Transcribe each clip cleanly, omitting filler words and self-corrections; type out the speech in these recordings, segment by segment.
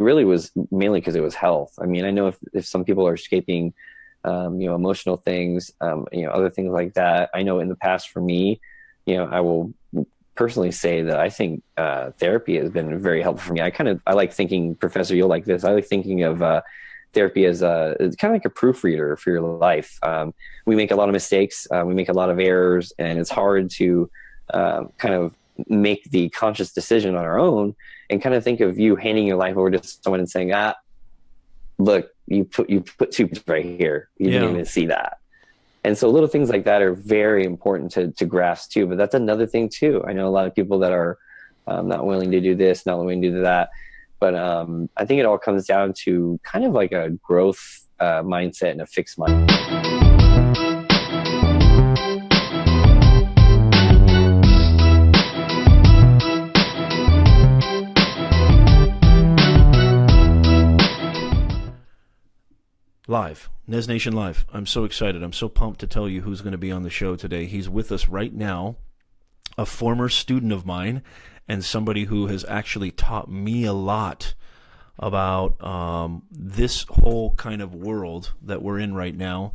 really was mainly because it was health. I mean, I know if some people are escaping, emotional things, other things like that. I know in the past for me, I will personally say that I think therapy has been very helpful for me. I like thinking, Professor, you'll like this. I like thinking of therapy as it's kind of like a proofreader for your life. We make a lot of mistakes, we make a lot of errors, and it's hard to kind of make the conscious decision on our own. And kind of think of you handing your life over to someone and saying, look, you put two right here. You didn't even see that. And so little things like that are very important to grasp too. But that's another thing too. I know a lot of people that are not willing to do this, not willing to do that. But I think it all comes down to kind of like a growth mindset and a fixed mind. Live, NEZNATION Live. I'm so excited. I'm so pumped to tell you who's going to be on the show today. He's with us right now, a former student of mine, and somebody who has actually taught me a lot about this whole kind of world that we're in right now,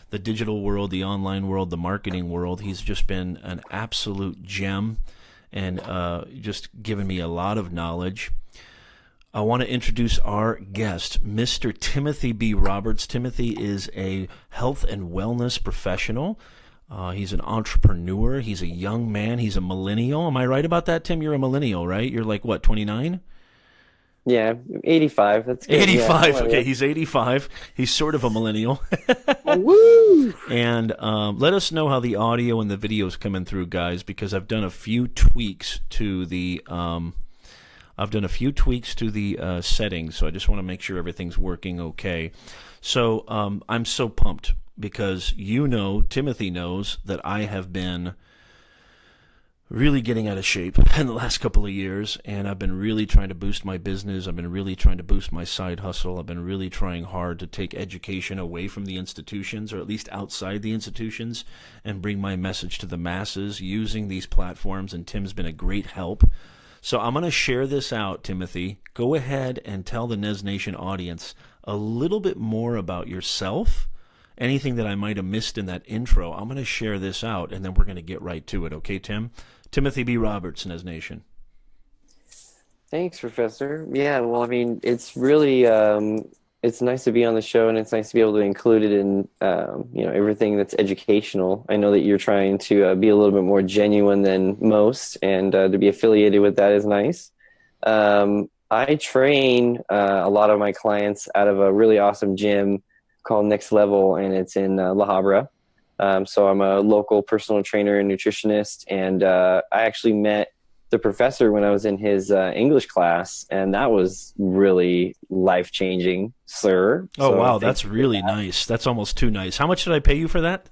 the digital world, the online world, the marketing world. He's just been an absolute gem and just given me a lot of knowledge. I want to introduce our guest, Mr. Timothy B. Roberts. Timothy is a health and wellness professional. He's an entrepreneur. He's a young man. He's a millennial. Am I right about that, Tim? You're a millennial, right? You're like, what, 29? Yeah, 85. That's good. 85. Yeah. Okay, he's 85. He's sort of a millennial. Woo! And let us know how the audio and the video is coming through, guys, because I've done a few tweaks to the settings, so I just want to make sure everything's working okay. So I'm so pumped because Timothy knows that I have been really getting out of shape in the last couple of years, and I've been really trying to boost my business. I've been really trying to boost my side hustle. I've been really trying hard to take education away from the institutions, or at least outside the institutions, and bring my message to the masses using these platforms, and Tim's been a great help. So I'm going to share this out, Timothy. Go ahead and tell the NEZNATION audience a little bit more about yourself. Anything that I might have missed in that intro, I'm going to share this out, and then we're going to get right to it. Okay, Tim? Timothy B. Roberts, NEZNATION. Thanks, Professor. Yeah, well, I mean, it's really it's nice to be on the show, and it's nice to be able to include it in everything that's educational. I know that you're trying to be a little bit more genuine than most, and to be affiliated with that is nice. I train a lot of my clients out of a really awesome gym called Next Level, and it's in La Habra. So I'm a local personal trainer and nutritionist, and I actually met the professor when I was in his English class, and that was really life-changing, sir. Oh, so wow, that's really nice. That's almost too nice. How much did I pay you for that?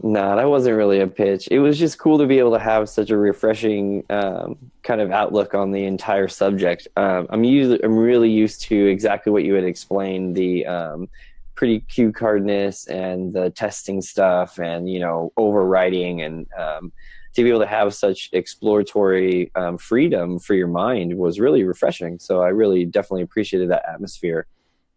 Nah, that wasn't really a pitch. It was just cool to be able to have such a refreshing kind of outlook on the entire subject. I'm really used to exactly what you had explained, the pretty cue cardness and the testing stuff and, overwriting, and to be able to have such exploratory freedom for your mind was really refreshing. So I really definitely appreciated that atmosphere.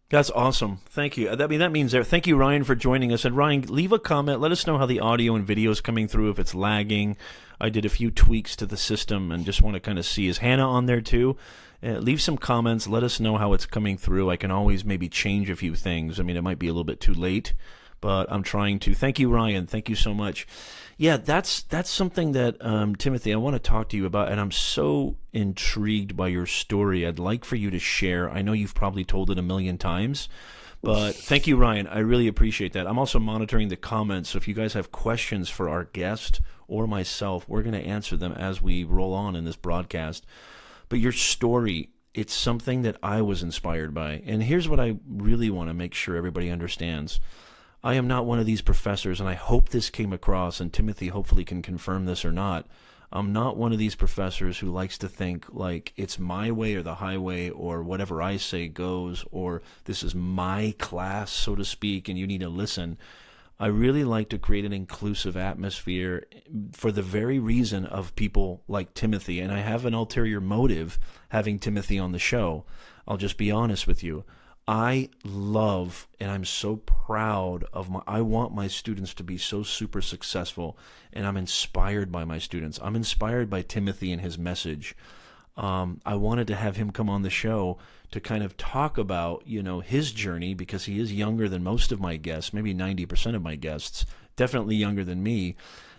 That's awesome. Thank you. That means there. Thank you, Ryan, for joining us. And Ryan, leave a comment. Let us know how the audio and video is coming through, if it's lagging. I did a few tweaks to the system and just want to kind of see, is Hannah on there too? Leave some comments. Let us know how it's coming through. I can always maybe change a few things. I mean, it might be a little bit too late, but I'm trying to. Thank you, Ryan. Thank you so much. Yeah, that's something that, Timothy, I want to talk to you about, and I'm so intrigued by your story. I'd like for you to share. I know you've probably told it a million times, but thank you, Ryan. I really appreciate that. I'm also monitoring the comments, so if you guys have questions for our guest or myself, we're going to answer them as we roll on in this broadcast. But your story, it's something that I was inspired by, and here's what I really want to make sure everybody understands. I am not one of these professors, and I hope this came across, and Timothy hopefully can confirm this or not. I'm not one of these professors who likes to think like it's my way or the highway, or whatever I say goes, or this is my class, so to speak, and you need to listen. I really like to create an inclusive atmosphere for the very reason of people like Timothy. And I have an ulterior motive having Timothy on the show. I'll just be honest with you. I love and I'm so proud of I want my students to be so super successful, and I'm inspired by my students. I'm inspired by Timothy and his message. I wanted to have him come on the show to kind of talk about, his journey, because he is younger than most of my guests, maybe 90% of my guests, definitely younger than me.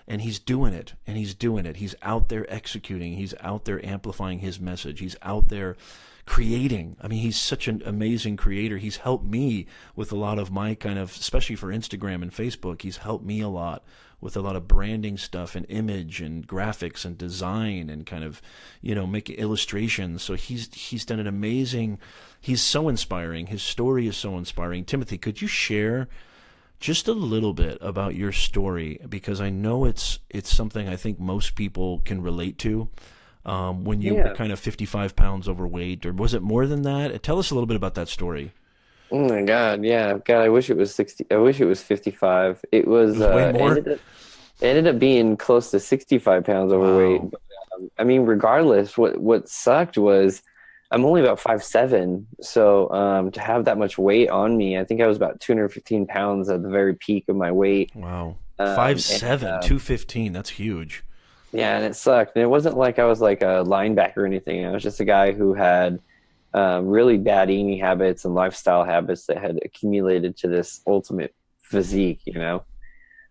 And he's doing it, and he's doing it. He's out there executing. He's out there amplifying his message. He's out there creating. I mean, he's such an amazing creator. He's helped me with a lot of my kind of, especially for Instagram and Facebook, he's helped me a lot with a lot of branding stuff and image and graphics and design and kind of, making illustrations. So he's done an amazing, he's so inspiring. His story is so inspiring. Timothy, could you share just a little bit about your story? Because I know it's something I think most people can relate to. When you were kind of 55 pounds overweight, or was it more than that? Tell us a little bit about that story. Oh my God, yeah. God, I wish it was 60. I wish it was 55. It was way more. Ended up being close to 65 pounds overweight. Wow. But, I mean, regardless, what sucked was I'm only about 5'7". So to have that much weight on me, I think I was about 215 pounds at the very peak of my weight. Wow. 5'7", 215. That's huge. Yeah, and it sucked. And it wasn't like I was like a linebacker or anything. I was just a guy who had really bad eating habits and lifestyle habits that had accumulated to this ultimate physique,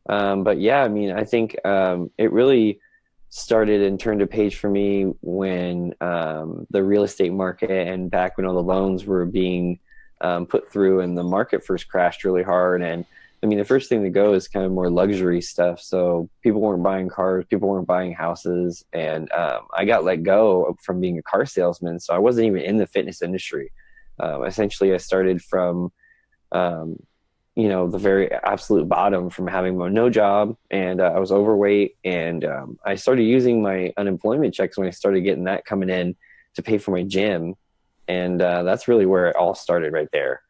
But yeah, I mean, I think it really started and turned a page for me when the real estate market, and back when all the loans were being put through and the market first crashed really hard. And I mean, the first thing to go is kind of more luxury stuff. So people weren't buying cars, people weren't buying houses. And I got let go from being a car salesman. So I wasn't even in the fitness industry. Essentially, I started from, the very absolute bottom, from having no job, and I was overweight. And I started using my unemployment checks when I started getting that coming in to pay for my gym. And that's really where it all started, right there.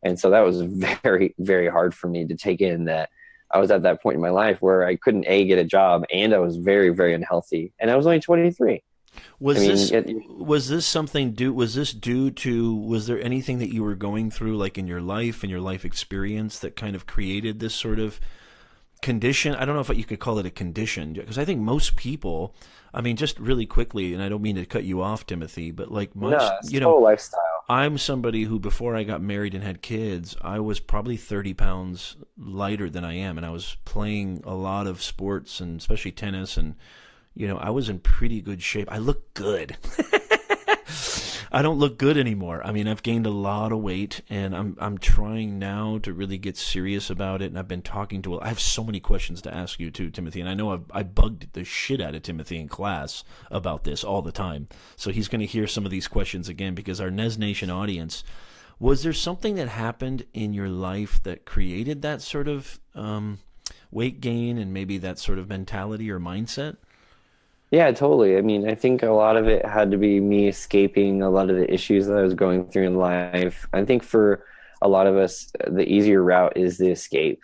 And so that was very, very hard for me to take in, that I was at that point in my life where I couldn't get a job, and I was very, very unhealthy, and I was only 23. Was there anything that you were going through, like in your life experience, that kind of created this sort of condition? I don't know if you could call it a condition, because I think most people, I mean, just really quickly, and I don't mean to cut you off, Timothy, but like it's total lifestyle. I'm somebody who, before I got married and had kids, I was probably 30 pounds lighter than I am, and I was playing a lot of sports, and especially tennis, and I was in pretty good shape. I look good. I don't look good anymore. I mean, I've gained a lot of weight, and I'm trying now to really get serious about it. And I've been talking to. I have so many questions to ask you too, Timothy. And I know I bugged the shit out of Timothy in class about this all the time. So he's going to hear some of these questions again, because our NES Nation audience. Was there something that happened in your life that created that sort of weight gain, and maybe that sort of mentality or mindset? Yeah, totally. I mean, I think a lot of it had to be me escaping a lot of the issues that I was going through in life. I think for a lot of us, the easier route is the escape.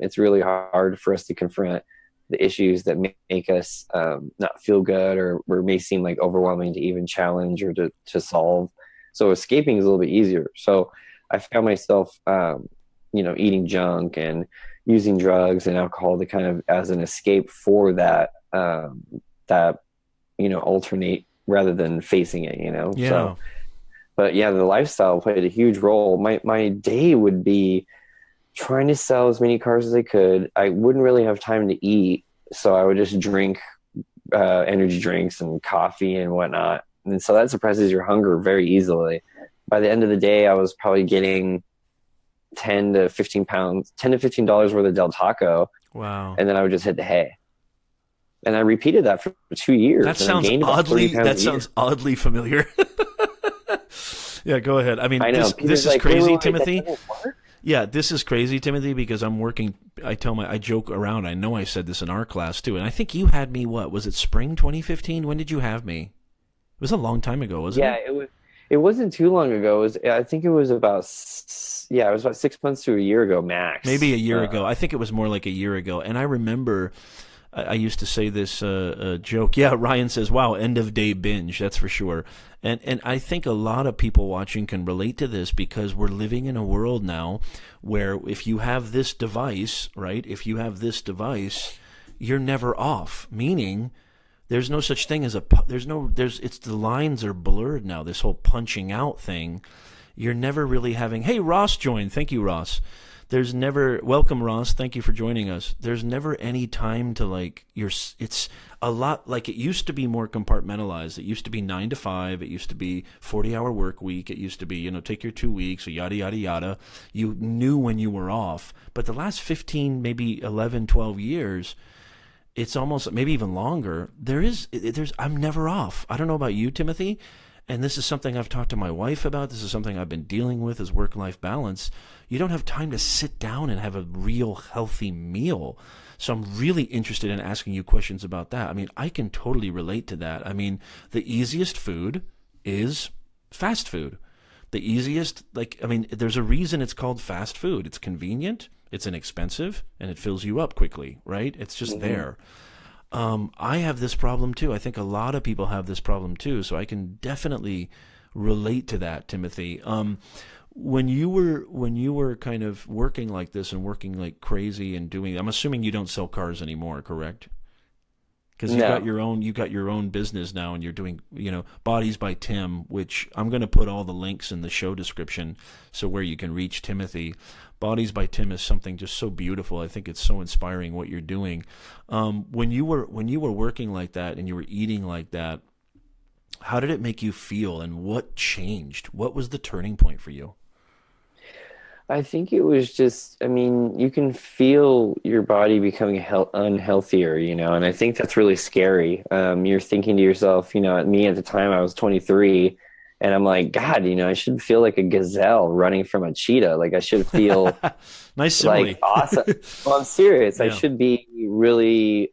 It's really hard for us to confront the issues that make us not feel good, or may seem like overwhelming to even challenge or to solve. So escaping is a little bit easier. So I found myself, eating junk and using drugs and alcohol to kind of as an escape for that. Alternate rather than facing it, Yeah. So, but yeah, the lifestyle played a huge role. My day would be trying to sell as many cars as I could. I wouldn't really have time to eat, so I would just drink energy drinks and coffee and whatnot. And so that suppresses your hunger very easily. By the end of the day, I was probably getting $10 to $15 worth of Del Taco. Wow. And then I would just hit the hay. And I repeated that for 2 years. That sounds oddly familiar. Yeah, go ahead. I mean, this is crazy, Timothy. Yeah, this is crazy, Timothy, because I'm working. I joke around. I know I said this in our class too, and I think you had me. What was it? Spring 2015? When did you have me? It was a long time ago, wasn't it? Yeah, it wasn't too long ago. I think it was about yeah, it was about 6 months to a year ago Maybe max. a year ago. I think it was more like a year ago. And I remember I used to say this joke. Yeah, Ryan says, "Wow, end of day binge." That's for sure. And I think a lot of people watching can relate to this because we're living in a world now where if you have this device, right? If you have this device, you're never off. Meaning, there's no such thing as it's the lines are blurred now. This whole punching out thing, you're never really having. Hey, Ross joined. Thank you, Ross. There's never welcome Ross. Thank you for joining us. There's never any time to like it's a lot like it used to be more compartmentalized. It used to be 9 to 5. It used to be 40-hour work week. It used to be, take your 2 weeks or yada yada yada. You knew when you were off. But the last 15, maybe 11, 12 years, it's almost maybe even longer. I'm never off. I don't know about you, Timothy. And this is something I've talked to my wife about. This is something I've been dealing with is work-life balance. You don't have time to sit down and have a real healthy meal. So I'm really interested in asking you questions about that. I mean, I can totally relate to that. I mean, the easiest food is fast food. The easiest, there's a reason it's called fast food. It's convenient, it's inexpensive, and it fills you up quickly, right? It's just there. I have this problem too. I think a lot of people have this problem too. So I can definitely relate to that, Timothy. When you were kind of working like this and working like crazy and doing, I'm assuming you don't sell cars anymore, correct? Because you got your own business now, and you're doing, Bodies by Tim, which I'm going to put all the links in the show description, so where you can reach Timothy. Bodies by Tim is something just so beautiful. I think it's so inspiring what you're doing. When you were working like that and you were eating like that, how did it make you feel, and what changed? What was the turning point for you? I think it was just, I mean, you can feel your body becoming unhealthier, and I think that's really scary. You're thinking to yourself, me at the time, I was 23, and I'm like, God, I should feel like a gazelle running from a cheetah. Like I should feel Nice simile. like awesome. Well, I'm serious. I Yeah. should be really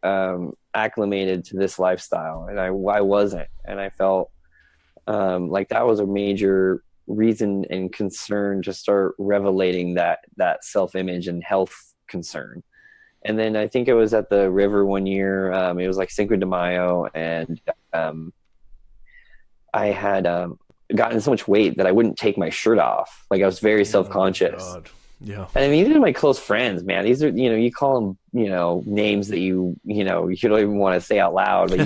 acclimated to this lifestyle, and I wasn't, and I felt like that was a major reason and concern to start revelating that self-image and health concern. And then I think it was at the river one year. It was like Cinco de Mayo, and I had gotten so much weight that I wouldn't take my shirt off. Like I was very self-conscious. God. Yeah. And I mean, these are my close friends, man. These are, you call them, names that you don't even want to say out loud, but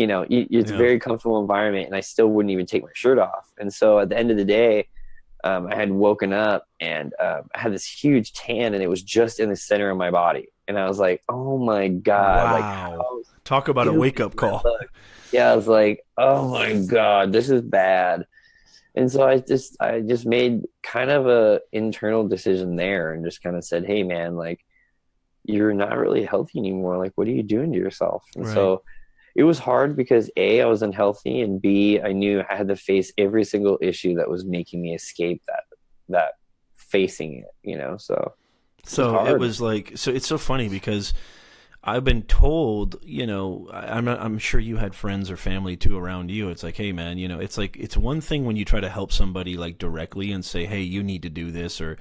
it's a very comfortable environment, and I still wouldn't even take my shirt off. And so at the end of the day, I had woken up, and I had this huge tan, and it was just in the center of my body. And I was like, oh my God. Wow. Talk about a wake-up call. Yeah, I was like, oh my God, this is bad. And so I just made kind of a internal decision there, and just kind of said, hey man, like, you're not really healthy anymore. Like, what are you doing to yourself? And so it was hard because A, I was unhealthy, and B, I knew I had to face every single issue that was making me escape that facing it, so it was like, so it's so funny because I've been told, I'm sure you had friends or family too around you. It's like, hey man, it's like, it's one thing when you try to help somebody like directly and say, hey, you need to do this. Or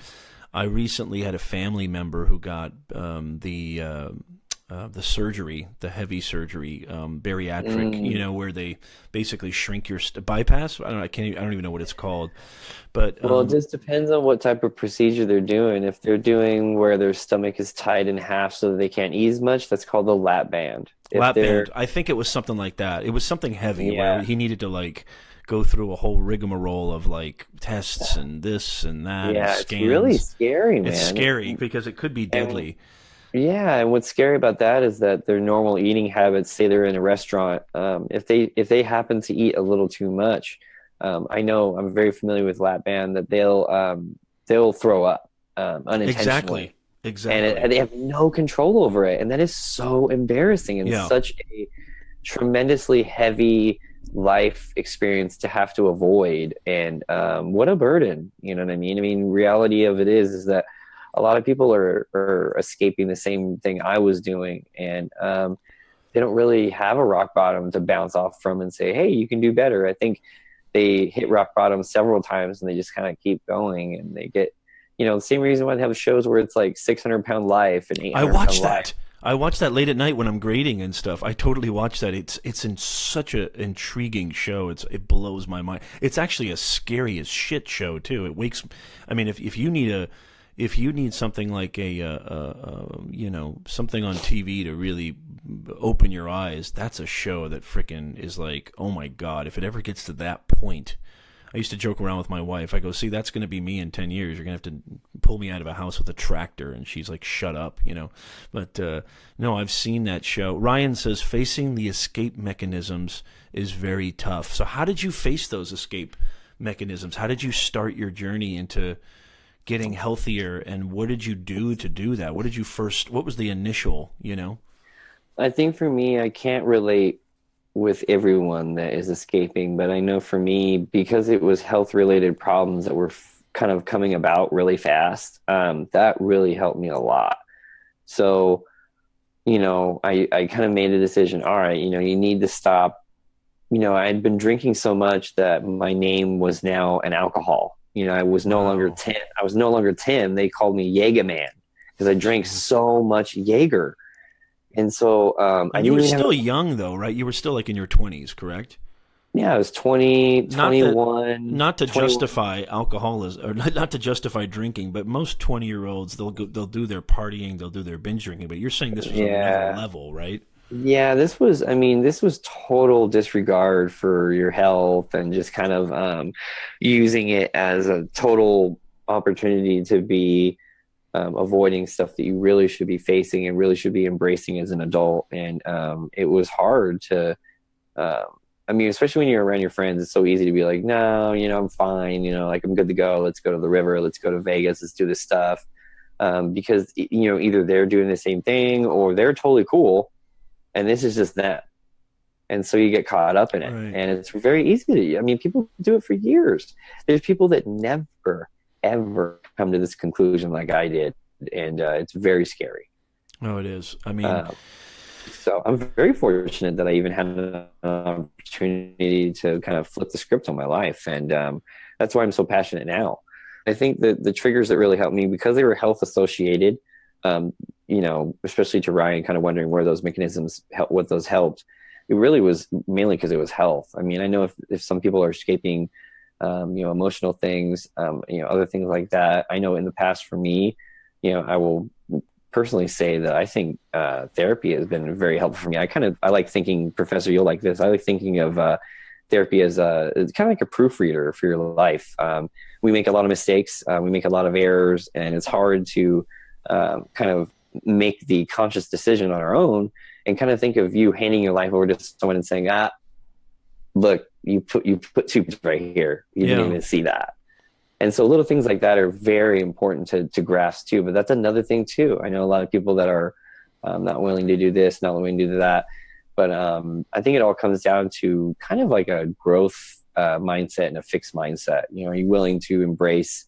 I recently had a family member who got the surgery, the heavy surgery, bariatric, where they basically shrink your bypass. I don't even know what it's called, but well, it just depends on what type of procedure they're doing. If they're doing where their stomach is tied in half so that they can't ease much, that's called the lap band. Band. I think it was something like that. It was something heavy where he needed to like go through a whole rigmarole of like tests and this and that. Yeah, and it's really scary, man. It's scary because it could be deadly. Yeah, and what's scary about that is that their normal eating habits, say they're in a restaurant, if they happen to eat a little too much, I know I'm very familiar with lap band, that they'll throw up unintentionally. Exactly. And they have no control over it, and that is so embarrassing and such a tremendously heavy life experience to have to avoid. And what a burden, you know what I mean? I mean, reality of it is that a lot of people are escaping the same thing I was doing, and they don't really have a rock bottom to bounce off from and say, hey, you can do better. I think they hit rock bottom several times and they just kind of keep going, and they get, the same reason why they have shows where it's like 600-pound life and I 800-pound watch life. that. I watch that late at night when I'm grading and stuff. I totally watch that. It's in such an intriguing show. It blows my mind. It's actually a scary as shit show too. It wakes. I mean, if you need something like something on TV to really open your eyes, that's a show that frickin' is like, oh my god, if it ever gets to that point. I used to joke around with my wife. I go, see, that's going to be me in 10 years. You're going to have to pull me out of a house with a tractor. And she's like, shut up, But no, I've seen that show. Ryan says facing the escape mechanisms is very tough. So how did you face those escape mechanisms? How did you start your journey into getting healthier? And what did you do to do that? What was the initial, I think for me, I can't relate with everyone that is escaping, but I know for me, because it was health related problems that were kind of coming about really fast, that really helped me a lot. So, I kind of made a decision. All right, you need to stop. I had been drinking so much that my name was now an alcohol. I was no longer Tim. I was no longer Tim. They called me Jaeger Man because I drank so much Jaeger. And so I you were didn't still young, though, right? You were still like in your 20s, correct? Yeah, I was 20, 21. Not to 21. justify alcoholism, or not to justify drinking, but most 20-year-olds, they'll do their partying, they'll do their binge drinking. But you're saying this was on another level, right? Yeah, this was total disregard for your health and just kind of using it as a total opportunity to be avoiding stuff that you really should be facing and really should be embracing as an adult. And it was hard to, especially when you're around your friends, it's so easy to be like, no, I'm fine, like I'm good to go. Let's go to the river. Let's go to Vegas. Let's do this stuff. Because, either they're doing the same thing or they're totally cool. And this is just them. And so you get caught up in it. Right. And it's very easy to, people do it for years. There's people that never, ever come to this conclusion like I did. And it's very scary. Oh, it is. So I'm very fortunate that I even had an opportunity to kind of flip the script on my life. And that's why I'm so passionate now. I think that the triggers that really helped me, because they were health associated, especially to Ryan kind of wondering where those mechanisms help, what those helped. It really was mainly because it was health. I know if some people are escaping, emotional things, other things like that. I know in the past for me, I will personally say that I think therapy has been very helpful for me. I like thinking, Professor, you'll like this. I like thinking of therapy as it's kind of like a proofreader for your life. We make a lot of mistakes. We make a lot of errors, and it's hard to kind of make the conscious decision on our own and kind of think of you handing your life over to someone and saying, look, you put two right here. You didn't even see that. And so little things like that are very important to grasp too. But that's another thing too. I know a lot of people that are not willing to do this, not willing to do that. But I think it all comes down to kind of like a growth mindset and a fixed mindset. Are you willing to embrace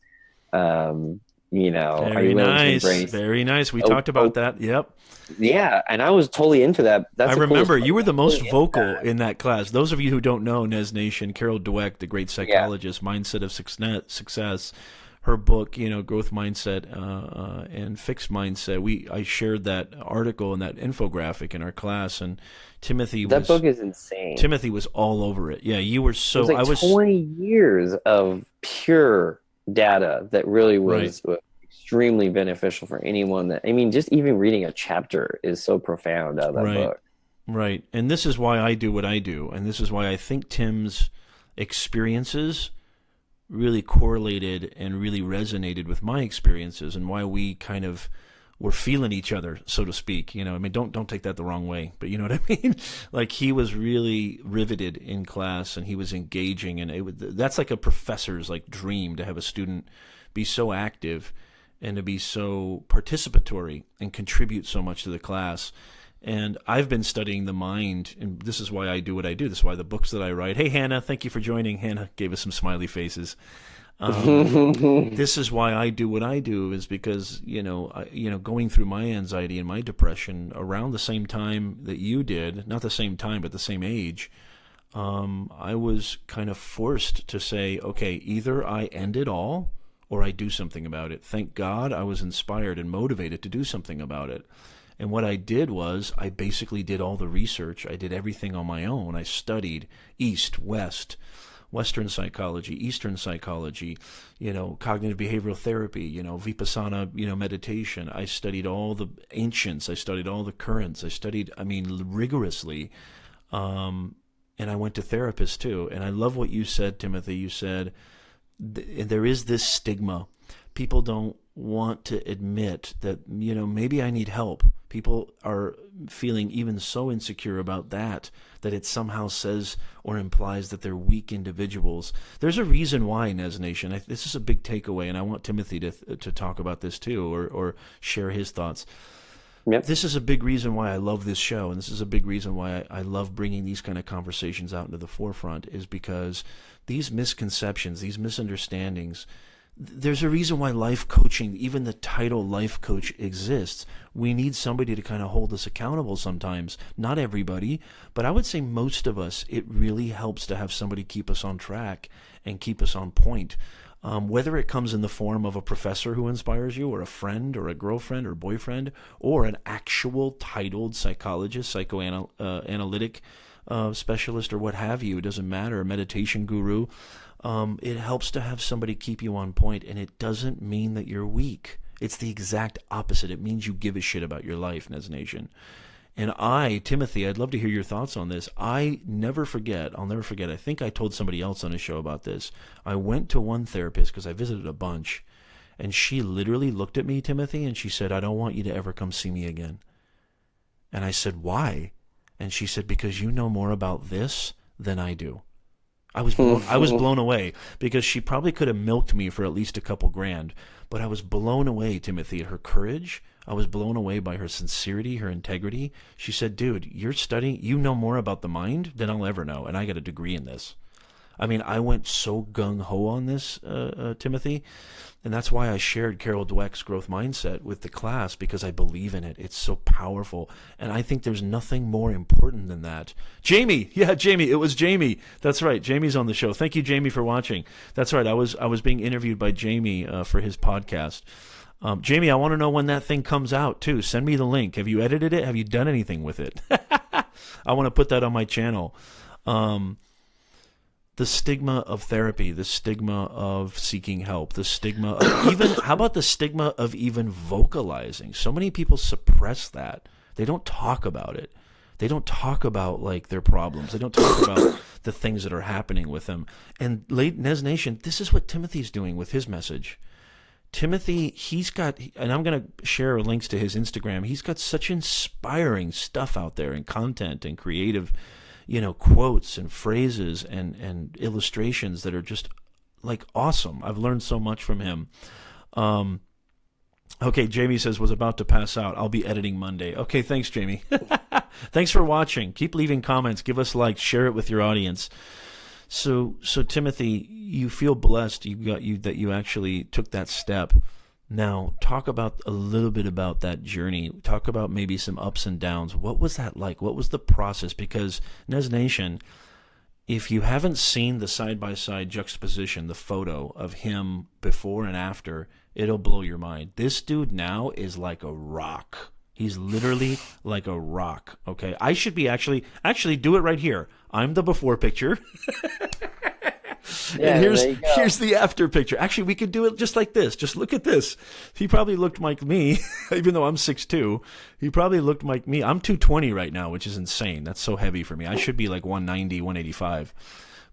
very nice. Very nice. We talked about that. Yep. Yeah. And I was totally into that. I remember you were the most vocal in that class. Those of you who don't know NES Nation, Carol Dweck, the great psychologist, Mindset of Success, her book, Growth Mindset and Fixed Mindset. I shared that article and that infographic in our class, and that book is insane. Timothy was all over it. Yeah, you were so. It was 20 years of pure data that really was extremely beneficial for anyone just even reading a chapter is so profound out of that book. Right. And this is why I do what I do. And this is why I think Tim's experiences really correlated and really resonated with my experiences, and why we kind of were feeling each other, so to speak. Don't take that the wrong way, but you know what I mean? Like, he was really riveted in class, and he was engaging, and that's like a professor's dream, to have a student be so active and to be so participatory and contribute so much to the class. And I've been studying the mind, and this is why I do what I do. This is why the books that I write. Hey, Hannah, thank you for joining. Hannah gave us some smiley faces. This is why I do what I do, is because, going through my anxiety and my depression around the same time that you did, not the same time, but the same age, I was kind of forced to say, okay, either I end it all or I do something about it. Thank God I was inspired and motivated to do something about it. And what I did was I basically did all the research. I did everything on my own. I studied East, West, Western psychology, Eastern psychology, cognitive behavioral therapy, Vipassana, meditation. I studied all the ancients. I studied all the currents. I studied, rigorously. And I went to therapists too. And I love what you said, Timothy. You said there is this stigma. People don't want to admit that, maybe I need help. People are feeling even so insecure about that it somehow says or implies that they're weak individuals. There's a reason why, Nez Nation. This is a big takeaway, and I want Timothy to talk about this too, or share his thoughts. Yep. This is a big reason why I love this show, and this is a big reason why I love bringing these kind of conversations out into the forefront, is because these misconceptions, these misunderstandings, there's a reason why life coaching, even the title life coach, exists. We need somebody to kind of hold us accountable sometimes. Not everybody, but I would say most of us, it really helps to have somebody keep us on track and keep us on point. Whether it comes in the form of a professor who inspires you, or a friend, or a girlfriend, or boyfriend, or an actual titled psychologist, psychoanalytic specialist, or what have you, it doesn't matter, a meditation guru. It helps to have somebody keep you on point, and it doesn't mean that you're weak. It's the exact opposite. It means you give a shit about your life, Nez Nation. And Timothy, I'd love to hear your thoughts on this. I'll never forget, I think I told somebody else on a show about this. I went to one therapist because I visited a bunch, and she literally looked at me, Timothy, and she said, I don't want you to ever come see me again. And I said, why? And she said, because you know more about this than I do. I was blown away, because she probably could have milked me for at least a couple grand, but I was blown away, Timothy, at her courage. I was blown away by her sincerity, her integrity. She said, dude, you're studying, you know more about the mind than I'll ever know, and I got a degree in this. I went so gung-ho on this, Timothy, and that's why I shared Carol Dweck's growth mindset with the class, because I believe in it. It's so powerful, and I think there's nothing more important than that. Jamie, it was Jamie. That's right, Jamie's on the show. Thank you, Jamie, for watching. That's right, I was being interviewed by Jamie for his podcast. Jamie, I want to know when that thing comes out, too. Send me the link. Have you edited it? Have you done anything with it? I want to put that on my channel. The stigma of therapy, the stigma of seeking help, the stigma of how about the stigma of even vocalizing? So many people suppress that. They don't talk about it. They don't talk about their problems. They don't talk about the things that are happening with them. And Nez Nation, this is what Timothy's doing with his message. Timothy, he's got, and I'm going to share links to his Instagram. He's got such inspiring stuff out there, and content and creative, quotes and phrases and illustrations that are just awesome. I've learned so much from him. Okay, Jamie says, was about to pass out. I'll be editing Monday. Okay, thanks, Jamie. Thanks for watching. Keep leaving comments. Give us likes. Share it with your audience. So Timothy, you feel blessed that you actually took that step. Now, talk about a little bit about that journey. Talk about maybe some ups and downs. What was that like? What was the process? Because, Nez Nation, if you haven't seen the side-by-side juxtaposition, the photo of him before and after, it'll blow your mind. This dude now is like a rock. He's literally like a rock, okay? I should be actually do it right here. I'm the before picture. Yeah, and here's the after picture. Actually, we could do it just like this. Just look at this. He probably looked like me, even though I'm 6'2". He probably looked like me. I'm 220 right now, which is insane. That's so heavy for me. I should be like 190, 185.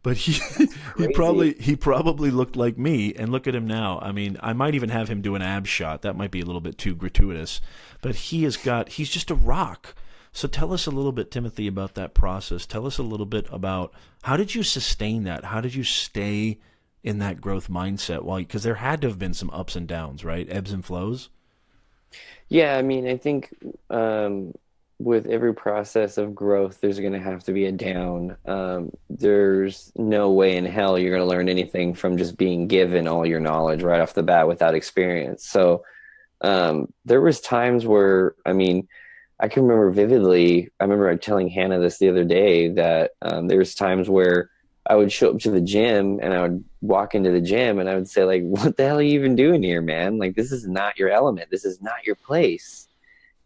But he probably looked like me. And look at him now. I might even have him do an ab shot. That might be a little bit too gratuitous. But he's just a rock. So tell us a little bit, Timothy, about that process. Tell us a little bit about how did you sustain that? How did you stay in that growth mindset? Because there had to have been some ups and downs, right? Ebbs and flows. Yeah, I think with every process of growth, there's going to have to be a down. There's no way in hell you're going to learn anything from just being given all your knowledge right off the bat without experience. So there was times where, I can remember vividly. I remember telling Hannah this the other day that there's times where I would show up to the gym and I would walk into the gym and I would say like, "What the hell are you even doing here, man? Like, this is not your element. This is not your place."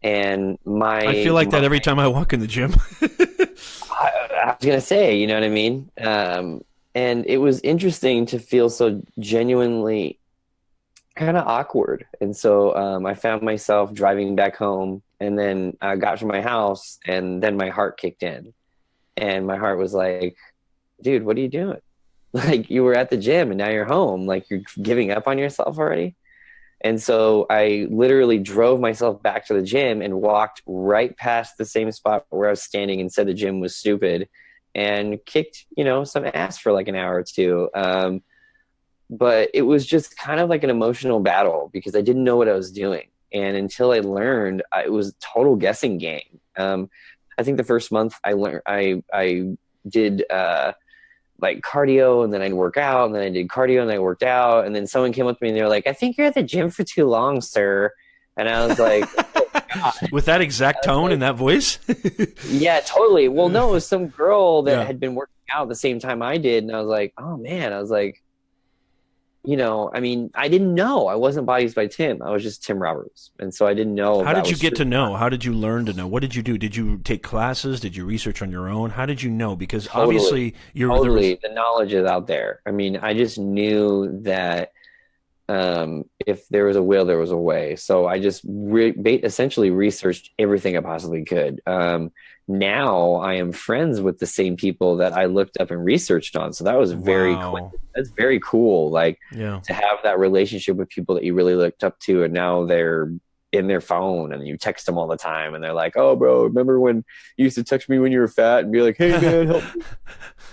And I feel like that every time I walk in the gym. I was gonna say, you know what I mean? And it was interesting to feel so genuinely kind of awkward. And so I found myself driving back home, and then I got to my house, and then my heart kicked in. And my heart was like, dude, what are you doing? Like, you were at the gym and now you're home. Like, you're giving up on yourself already. And so I literally drove myself back to the gym and walked right past the same spot where I was standing and said the gym was stupid, and kicked, some ass for like an hour or two. But it was just kind of like an emotional battle because I didn't know what I was doing. And until I learned, it was a total guessing game. I think the first month I learned, I did like cardio, and then I'd work out, and then I did cardio and I worked out. And then someone came up to me and they were like, "I think you're at the gym for too long, sir." And I was like, "Oh, God." With that exact tone like, and that voice? Yeah, totally. Well, no, it was some girl that had been working out at the same time I did. And I was like, oh man, I was like, I mean, I didn't know. I wasn't Bodies by Tim. I was just Tim Roberts. And so I didn't know. How did you get to know? How did you learn to know? What did you do? Did you take classes? Did you research on your own? How did you know? Because obviously the knowledge is out there. I mean, I just knew that if there was a will, there was a way. So I just essentially researched everything I possibly could. Now I am friends with the same people that I looked up and researched on. So that was very cool. That's very cool. Like to have that relationship with people that you really looked up to, and now they're in their phone and you text them all the time and they're like, "Oh bro, remember when you used to text me when you were fat?" And be like, "Hey man, help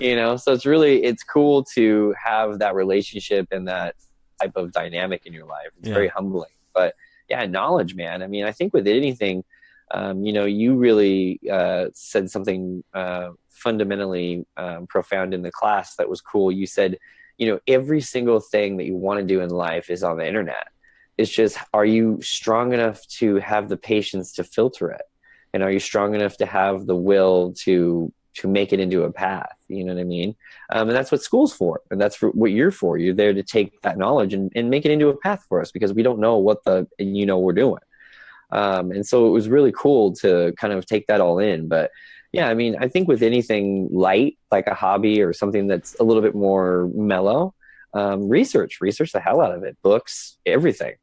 me." So it's cool to have that relationship and that type of dynamic in your life. It's very humbling. But yeah, knowledge, man. I mean, I think with anything, you really said something fundamentally profound in the class that was cool. You said, every single thing that you want to do in life is on the internet. It's just, are you strong enough to have the patience to filter it? And are you strong enough to have the will to make it into a path? You know what I mean? And that's what school's for. And that's for what you're for. You're there to take that knowledge and make it into a path for us, because we don't know what we're doing. And so it was really cool to kind of take that all in. But yeah, I mean, I think with anything light, like a hobby or something that's a little bit more mellow, research the hell out of it, books, everything.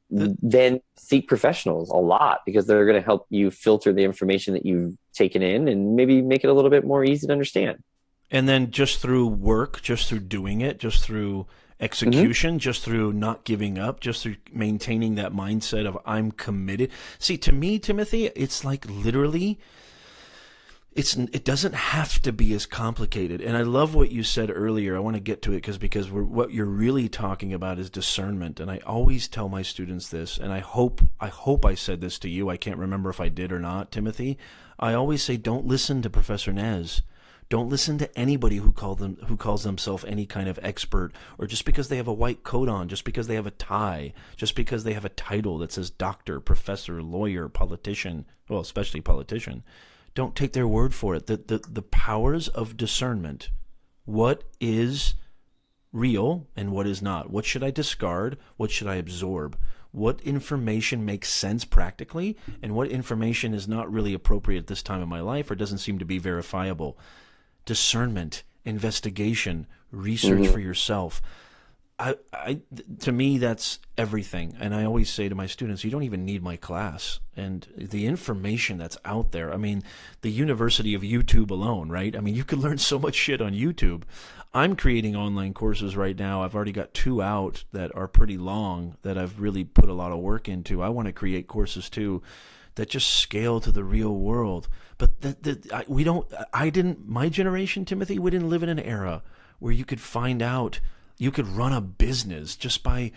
Then seek professionals a lot, because they're going to help you filter the information that you've taken in and maybe make it a little bit more easy to understand. And then just through work, just through doing it, just through execution, just through not giving up, just through maintaining that mindset of I'm committed. See, to me, Timothy, it's like literally, it doesn't have to be as complicated. And I love what you said earlier. I want to get to it because what you're really talking about is discernment. And I always tell my students this, and I hope I said this to you. I can't remember if I did or not, Timothy. I always say, don't listen to Professor Nez. Don't listen to anybody who calls themselves any kind of expert, or just because they have a white coat on, just because they have a tie, just because they have a title that says doctor, professor, lawyer, politician, well, especially politician. Don't take their word for it. The powers of discernment. What is real and what is not? What should I discard? What should I absorb? What information makes sense practically, and what information is not really appropriate at this time in my life or doesn't seem to be verifiable? Discernment, investigation, research for yourself. To me, that's everything. And I always say to my students, you don't even need my class. And the information that's out there, I mean, the university of YouTube alone, right? I mean, you could learn so much shit on YouTube. I'm creating online courses right now. I've already got 2 out that are pretty long that I've really put a lot of work into. I want to create courses too that just scale to the real world. But my generation, Timothy, we didn't live in an era where you could find out, you could run a business just by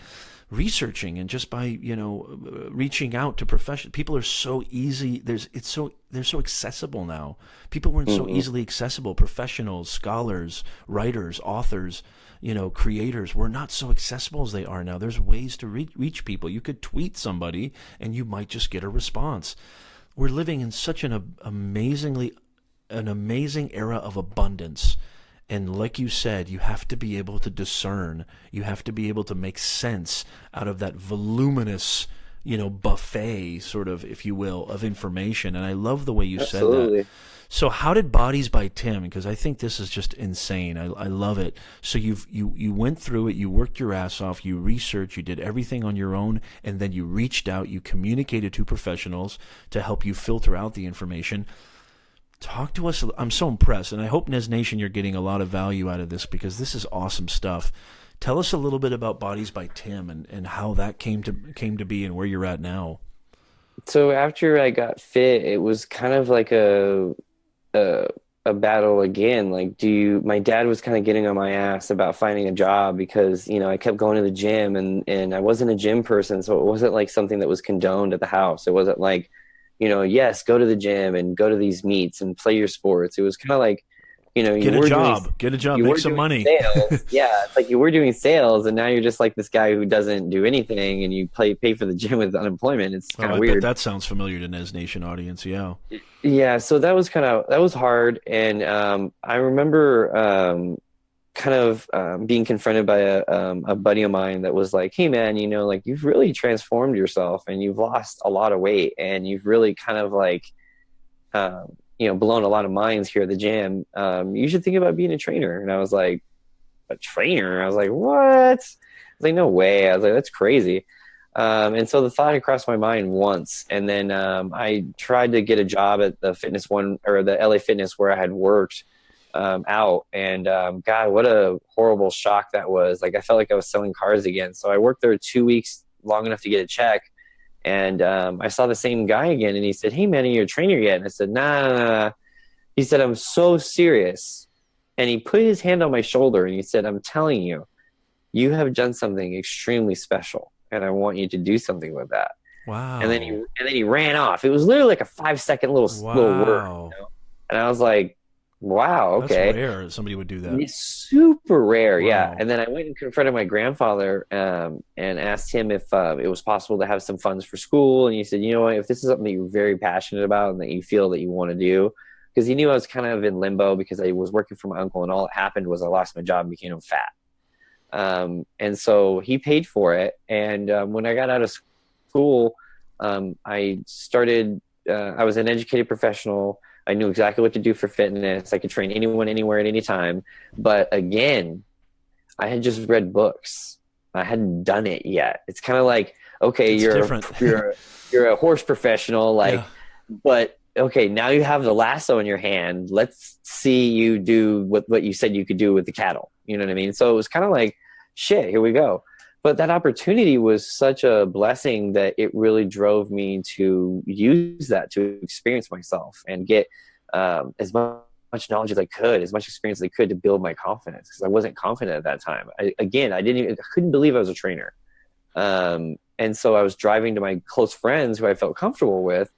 researching and just by, reaching out to professionals. People are so easy. They're so accessible now. People weren't so easily accessible. Professionals, scholars, writers, authors, creators were not so accessible as they are now. There's ways to reach people. You could tweet somebody and you might just get a response. we're living in such an amazing era of abundance. And like you said, you have to be able to discern. You have to be able to make sense out of that voluminous, buffet, sort of, if you will, of information. And I love the way you said that. Absolutely. So how did Bodies by Tim? Because I think this is just insane. I love it. So you went through it. You worked your ass off. You researched. You did everything on your own, and then you reached out. You communicated to professionals to help you filter out the information. Talk to us. I'm so impressed, and I hope Nez Nation you're getting a lot of value out of this, because this is awesome stuff. Tell us a little bit about Bodies by Tim and how that came to be and where you're at now. So after I got fit, it was kind of like a battle again. Like, my dad was kind of getting on my ass about finding a job because, I kept going to the gym and I wasn't a gym person. So it wasn't like something that was condoned at the house. It wasn't like, yes, go to the gym and go to these meets and play your sports. It was kind of like, get a job, make some money. Sales. Yeah. It's like you were doing sales and now you're just like this guy who doesn't do anything and you pay for the gym with unemployment. It's kind of weird. That sounds familiar to Nez Nation audience. Yeah. Yeah. So that was hard. And I remember being confronted by a buddy of mine that was like, hey man, like you've really transformed yourself and you've lost a lot of weight and you've really kind of like, blown a lot of minds here at the gym. You should think about being a trainer. And I was like, a trainer? I was like, what? I was like, no way. I was like, that's crazy. And so the thought had crossed my mind once. And then I tried to get a job at the the LA Fitness where I had worked out. And God, what a horrible shock that was. Like, I felt like I was selling cars again. So I worked there 2 weeks, long enough to get a check. And I saw the same guy again, and he said, hey, man, are you a trainer yet? And I said, nah. He said, I'm so serious. And he put his hand on my shoulder, and he said, I'm telling you, you have done something extremely special, and I want you to do something with that. Wow. And then he ran off. It was literally like a 5-second little word. And I was like, wow, okay. That's rare somebody would do that. It's super rare, wow. Yeah. And then I went and confronted my grandfather and asked him if it was possible to have some funds for school. And he said, you know what, if this is something that you're very passionate about and that you feel that you want to do, because he knew I was kind of in limbo because I was working for my uncle and all that happened was I lost my job and became fat. And so he paid for it. And when I got out of school, I started, I was an educated professional. I knew exactly what to do for fitness. I could train anyone, anywhere, at any time. But again, I had just read books. I hadn't done it yet. It's kind of like, okay, you're a horse professional, but okay, now you have the lasso in your hand. Let's see you do what you said you could do with the cattle. You know what I mean? So it was kind of like, shit, here we go. But that opportunity was such a blessing that it really drove me to use that to experience myself and get as much knowledge as I could, as much experience as I could to build my confidence, because I wasn't confident at that time. I couldn't believe I was a trainer. And so I was driving to my close friends who I felt comfortable with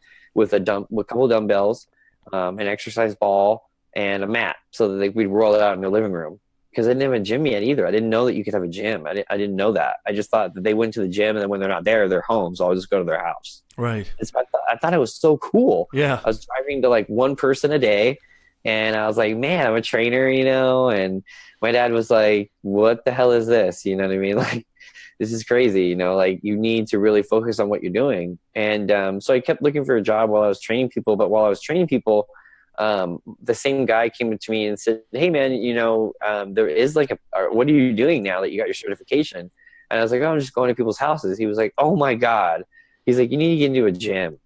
a couple of dumbbells, an exercise ball, and a mat so that we'd roll it out in their living room. Because I didn't have a gym yet either. I didn't know that you could have a gym. I didn't know that. I just thought that they went to the gym, and then when they're not there, they're home. So I'll just go to their house. Right. And so I thought it was so cool. Yeah. I was driving to like one person a day, and I was like, man, I'm a trainer, And my dad was like, what the hell is this? You know what I mean? Like, this is crazy. Like you need to really focus on what you're doing. And so I kept looking for a job while I was training people. But while I was training people, the same guy came to me and said, hey man, there is like what are you doing now that you got your certification? And I was like, oh, I'm just going to people's houses. He was like, oh my God. He's like, you need to get into a gym.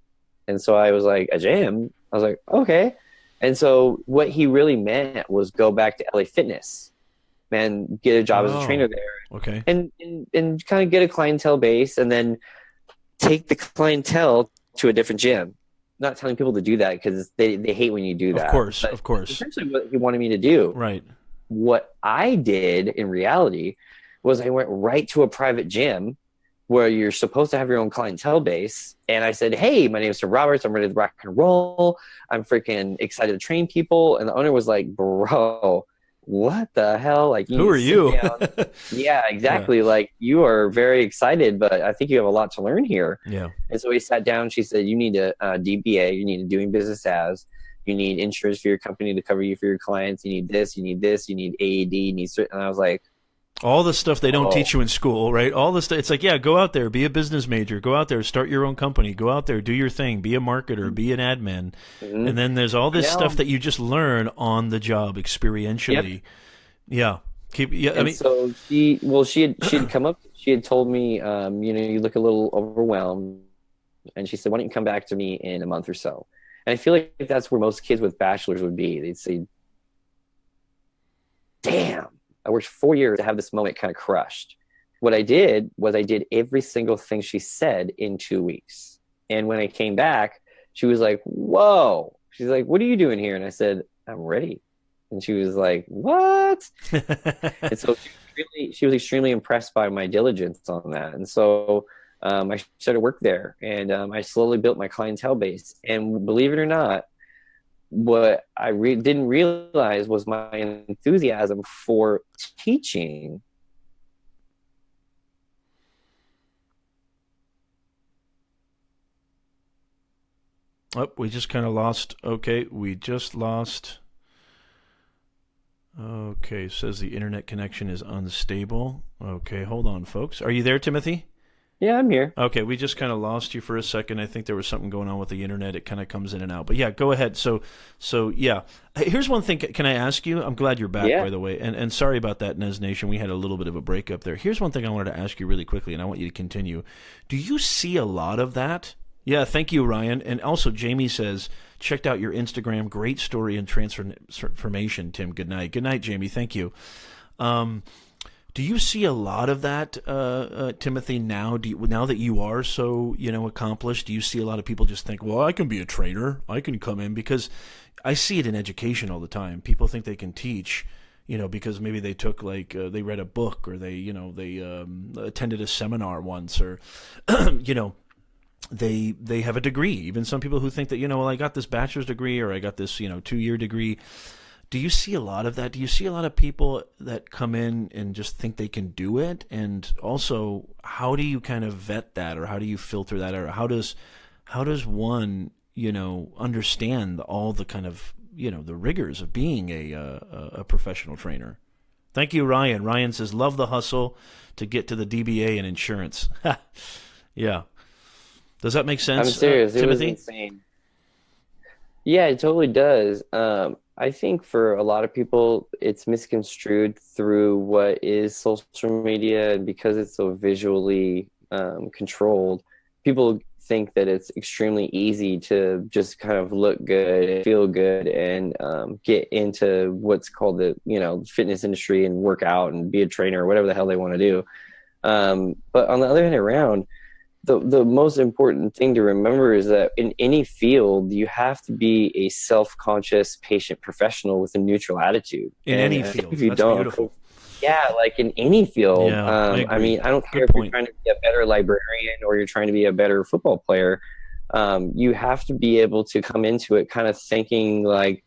And so I was like, a gym? I was like, okay. And so what he really meant was go back to LA Fitness and get a job as a trainer there. Okay. And kind of get a clientele base and then take the clientele to a different gym. Not telling people to do that because they hate when you do that. Of course. Essentially what he wanted me to do. Right. What I did in reality was I went right to a private gym where you're supposed to have your own clientele base. And I said, hey, my name is Sir Roberts. I'm ready to rock and roll. I'm freaking excited to train people. And the owner was like, bro, what the hell? Like, you Who need are to sit you? down. Yeah, Yeah. exactly. Like, you are very excited, but I think you have a lot to learn here. Yeah. And so we sat down. She said, you need a, DBA, you need a doing business as, you need insurance for your company to cover you for your clients. You need this, you need this, you need AED, you need certain. And I was like, All the stuff they don't whoa. teach you in school, right? All the stuff. It's like, yeah, go out there, be a business major, go out there, start your own company, go out there, do your thing, be a marketer, be an admin. Mm-hmm. And then there's all But this stuff now, that you just learn on the job yep. experientially. Yeah. Keep, yeah, I And mean, so she had come up, she had told me, you look a little overwhelmed. And she said, why don't you come back to me in a month or so? And I feel like that's where most kids with bachelors would be. They'd say, damn, I worked 4 years to have this moment kind of crushed. What I did was I did every single thing she said in 2 weeks. And when I came back, she was like, whoa. She's like, what are you doing here? And I said, I'm ready. And she was like, what? And so she was extremely impressed by my diligence on that. And so I started work there, and I slowly built my clientele base. And believe it or not, what I didn't realize was my enthusiasm for teaching. oh, we just kind of lost. Okay, we just lost. Okay, says the internet connection is unstable. Okay, hold on, folks. Are you there, Timothy? Yeah, I'm here. Okay, we just kind of lost you for a second. I think there was something going on with the internet. It kind of comes in and out. But yeah, go ahead. So yeah. Hey, here's one thing. Can I ask you? I'm glad you're back, Yeah. by the way. And sorry about that, Nez Nation. We had a little bit of a breakup there. Here's one thing I wanted to ask you really quickly, and I want you to continue. Do you see a lot of that? Yeah, thank you, Ryan. And also, Jamie says, checked out your Instagram. Great story and transformation, Tim. Good night. Good night, Jamie. Thank you. Do you see a lot of that, Timothy? Now, now that you are so accomplished, do you see a lot of people just think, "Well, I can be a trainer. I can come in," because I see it in education all the time. People think they can teach, because maybe they took they read a book or they attended a seminar once or they have a degree. Even some people who think that well, I got this bachelor's degree or I got this 2-year degree. Do you see a lot of that? Do you see a lot of people that come in and just think they can do it? And also, how do you kind of vet that, or how do you filter that, or how does one understand all the kind of the rigors of being a professional trainer? Thank you, Ryan. Ryan says, love the hustle to get to the DBA in insurance. Yeah. Does that make I'm sense, serious. It was Timothy? insane. Yeah, it totally does. I think for a lot of people, it's misconstrued through what is social media, and because it's so visually controlled, people think that it's extremely easy to just kind of look good and feel good and get into what's called the fitness industry and work out and be a trainer or whatever the hell they want to do. But on the other hand around, the most important thing to remember is that in any field, you have to be a self-conscious patient professional with a neutral attitude. In And any I think field. if you That's don't, beautiful. yeah, like in any field, Yeah, I I agree. mean, I don't care Good if you're point. trying to be a better librarian or you're trying to be a better football player. You have to be able to come into it kind of thinking like,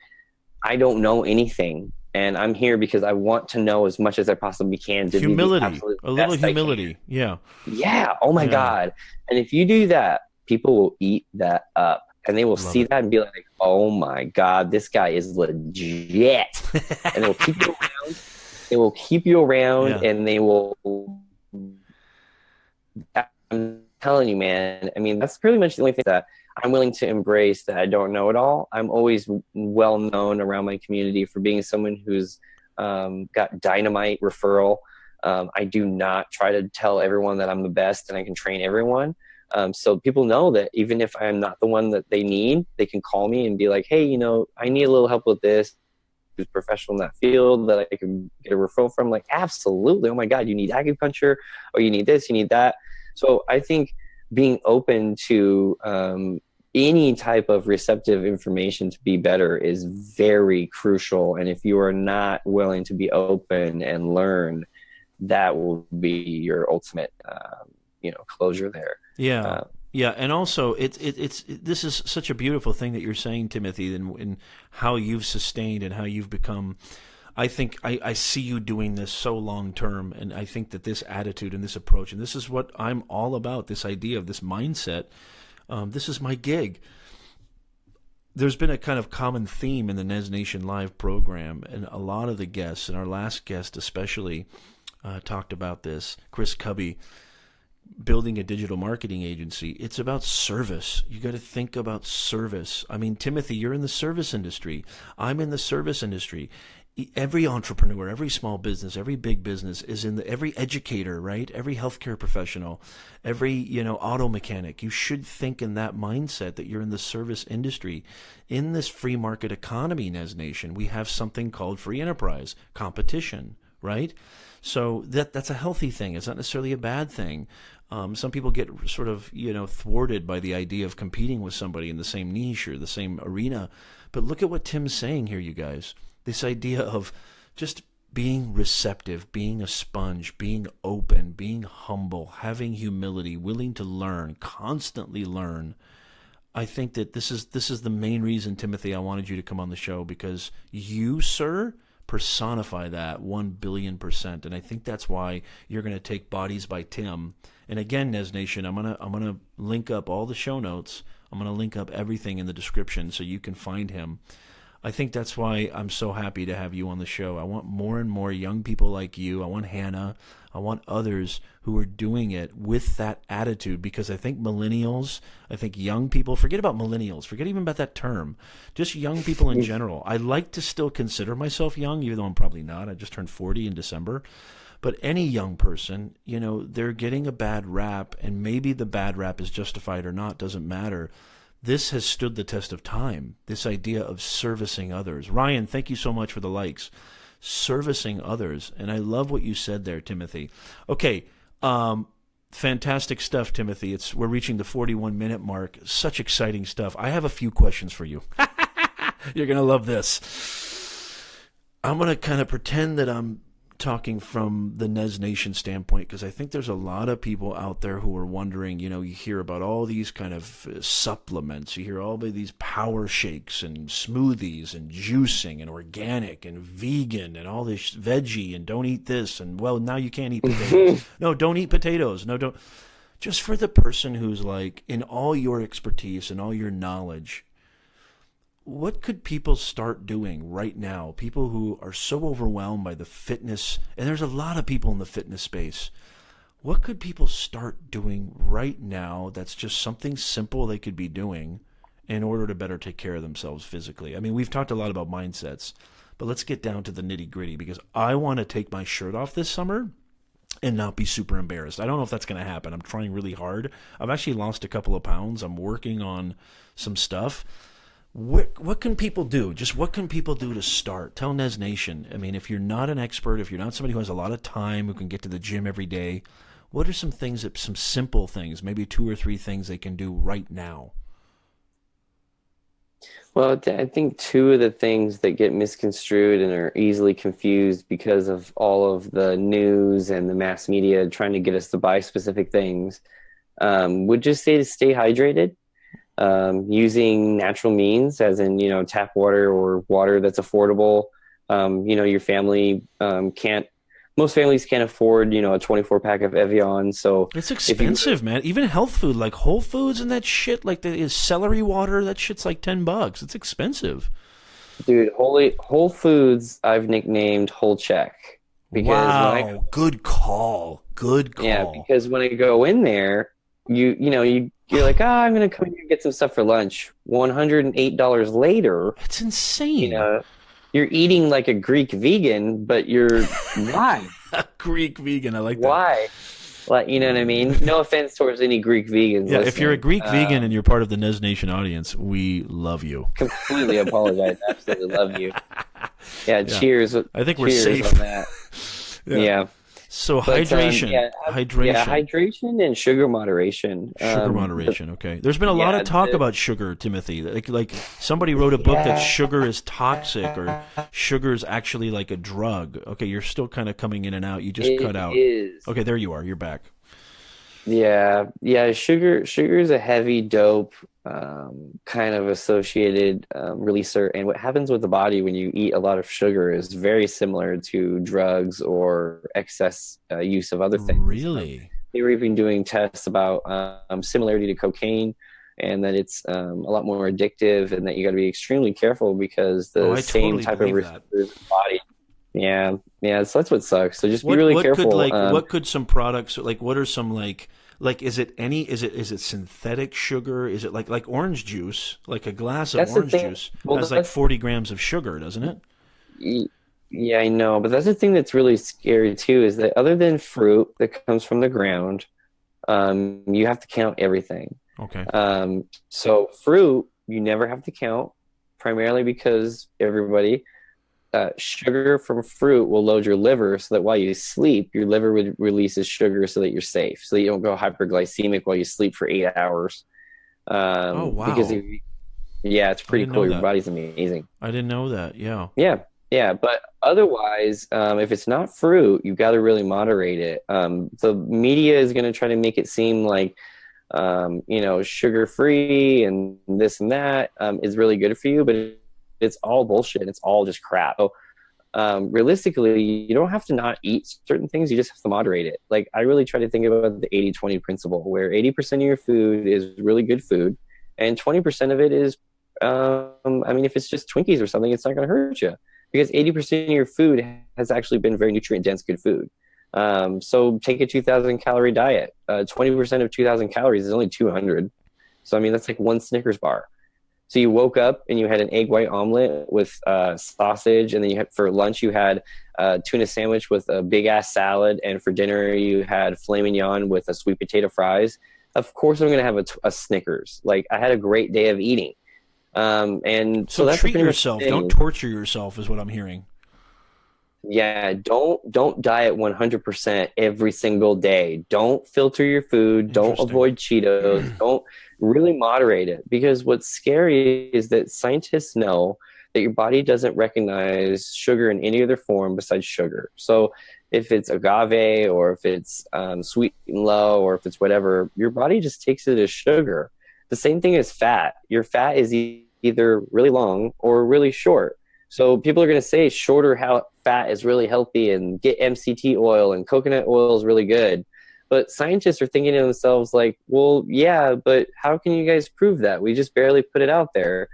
I don't know anything. And I'm here because I want to know as much as I possibly can to be the Humility. absolute A little best I can. humility. Yeah. Yeah. Oh my Yeah. God. And if you do that, people will eat that up and they will Love see it. that and be like, oh my God, this guy is legit. And they will keep you around. They will keep you around Yeah. and they will. I'm telling you, man. I mean, that's pretty much the only thing that I'm willing to embrace, that I don't know it all. I'm always well known around my community for being someone who's got dynamite referral. I do not try to tell everyone that I'm the best and I can train everyone. So people know that even if I'm not the one that they need, they can call me and be like, hey, I need a little help with this. Who's professional in that field that I can get a referral from? Like, absolutely. Oh my God, you need acupuncture, or you need this, you need that. So I think being open to any type of receptive information to be better is very crucial. And if you are not willing to be open and learn, that will be your ultimate, closure there. Yeah. Uh, Yeah, and also this is such a beautiful thing that you're saying, Timothy, in how you've sustained and how you've become. I see you doing this so long term, and I think that this attitude and this approach, and this is what I'm all about, this idea of this mindset, this is my gig. There's been a kind of common theme in the Nez Nation Live program, and a lot of the guests, and our last guest especially, talked about this, Chris Cubby, building a digital marketing agency. It's about service. You got to think about service. I mean, Timothy, you're in the service industry. I'm in the service industry. Every entrepreneur, every small business, every big business is in every educator, right? Every healthcare professional, every, auto mechanic. You should think in that mindset that you're in the service industry. In this free market economy, Nez Nation, we have something called free enterprise, competition, right? So that's a healthy thing. It's not necessarily a bad thing. Some people get sort of, thwarted by the idea of competing with somebody in the same niche or the same arena. But look at what Tim's saying here, you guys. This idea of just being receptive, being a sponge, being open, being humble, having humility, willing to learn, constantly learn. I think that this is the main reason, Timothy, I wanted you to come on the show, because you, sir, personify that 1,000,000,000%. And I think that's why you're going to take Bodies by Tim. And again, Nez Nation, I'm gonna link up all the show notes. I'm gonna link up everything in the description so you can find him. I think that's why I'm so happy to have you on the show. I want more and more young people like you. I want Hannah. I want others who are doing it with that attitude, because I think millennials, I think young people, forget about millennials, forget even about that term, just young people in general. I like to still consider myself young, even though I'm probably not. I just turned 40 in December. But any young person, they're getting a bad rap, and maybe the bad rap is justified or not, doesn't matter. This has stood the test of time, this idea of servicing others. Ryan, thank you so much for the likes. Servicing others. And I love what you said there, Timothy. Okay, fantastic stuff, Timothy. We're reaching the 41-minute mark. Such exciting stuff. I have a few questions for you. You're going to love this. I'm going to kind of pretend that I'm talking from the Nez Nation standpoint, because I think there's a lot of people out there who are wondering, you hear about all these kind of supplements, you hear all of these power shakes and smoothies and juicing and organic and vegan and all this veggie and don't eat this, and well, now you can't eat potatoes. No, don't eat potatoes. No, don't. Just for the person who's like, in all your expertise and all your knowledge, what could people start doing right now? People who are so overwhelmed by the fitness, and there's a lot of people in the fitness space. What could people start doing right now that's just something simple they could be doing in order to better take care of themselves physically? I mean, we've talked a lot about mindsets, but let's get down to the nitty-gritty, because I want to take my shirt off this summer and not be super embarrassed. I don't know if that's going to happen. I'm trying really hard. I've actually lost a couple of pounds. I'm working on some stuff. What can people do? Just what can people do to start? Tell Nez Nation. I mean, if you're not an expert, if you're not somebody who has a lot of time, who can get to the gym every day, what are some simple things, maybe 2 or 3 things they can do right now? Well, I think two of the things that get misconstrued and are easily confused because of all of the news and the mass media trying to get us to buy specific things, would just say to stay hydrated. Using natural means, as in, tap water or water that's affordable. Your family most families can't afford, a 24-pack of Evian. So it's expensive, man. Even health food, like Whole Foods and that shit, like the celery water, that shit's like $10. It's expensive. Dude, Whole Foods, I've nicknamed Whole Check. Because wow, good call. Good call. Yeah, because when I go in there, you're like, I'm going to come here and get some stuff for lunch. $108 later. It's insane. You're eating like a Greek vegan, but you're why? A Greek vegan, I like that. Why? Like, you know what I mean? No offense towards any Greek vegans. Yeah, listening. If you're a Greek vegan and you're part of the Nez Nation audience, we love you. Completely apologize. Absolutely love you. Yeah, cheers. I think we're safe on that. Yeah. So hydration. Hydration. Yeah, hydration and sugar moderation. Okay. There's been a lot of talk about sugar, Timothy. Like somebody wrote a book that sugar is toxic or sugar is actually like a drug. Okay, you're still kind of coming in and out. You just cut out. Is. Okay, there you are. You're back. Yeah. Sugar is a heavy dope. kind of associated releaser. And what happens with the body when you eat a lot of sugar is very similar to drugs or excess use of other things. Really? They were even doing tests about similarity to cocaine, and that it's a lot more addictive, and that you got to be extremely careful because Oh, the I same totally type of believe that. receptors in the body. Yeah, yeah. So that's what sucks. So just be really What could careful. what could some products like what are some like is it synthetic sugar? Is it like orange juice? Like a glass of That's the orange thing. juice Well, has like 40 grams of sugar, doesn't it? y- yeah, I know, but that's the thing that's really scary too, is that other than fruit that comes from the ground, you have to count everything. Okay. So fruit, you never have to count, primarily because everybody, sugar from fruit will load your liver so that while you sleep, your liver releases sugar so that you're safe, so that you don't go hyperglycemic while you sleep for 8 hours. Oh, Because wow. yeah, it's I pretty didn't know cool. Your that. body's amazing. I didn't know that. Yeah. Yeah, yeah, but otherwise, if it's not fruit, you got to really moderate it. The media is going to try to make it seem like, sugar free and this and that is really good for you, but it's all bullshit. It's all just crap. So, realistically, you don't have to not eat certain things. You just have to moderate it. Like, I really try to think about the 80-20 principle, where 80% of your food is really good food, and 20% of it is, I mean, if it's just Twinkies or something, it's not going to hurt you, because 80% of your food has actually been very nutrient dense, good food. So take a 2,000 calorie diet. 20% of 2,000 calories is only 200. So, I mean, that's like one Snickers bar. So you woke up and you had an egg white omelet with sausage, and then for lunch you had a tuna sandwich with a big ass salad, and for dinner you had filet mignon with a sweet potato fries. Of course, I'm gonna have a Snickers. Like, I had a great day of eating, and so So that's treat pretty much the yourself. Don't thing. torture yourself, is what I'm hearing. Yeah, don't diet 100% every single day. Don't filter your food. Don't Interesting. avoid Cheetos. Don't really moderate it, because what's scary is that scientists know that your body doesn't recognize sugar in any other form besides sugar. So if it's agave, or if it's sweet and low, or if it's whatever, your body just takes it as sugar. The same thing as fat. Your fat is either really long or really short. So people are going to say shorter fat is really healthy, and get MCT oil, and coconut oil is really good. But scientists are thinking to themselves like, well, yeah, but how can you guys prove that? We just barely put it out there.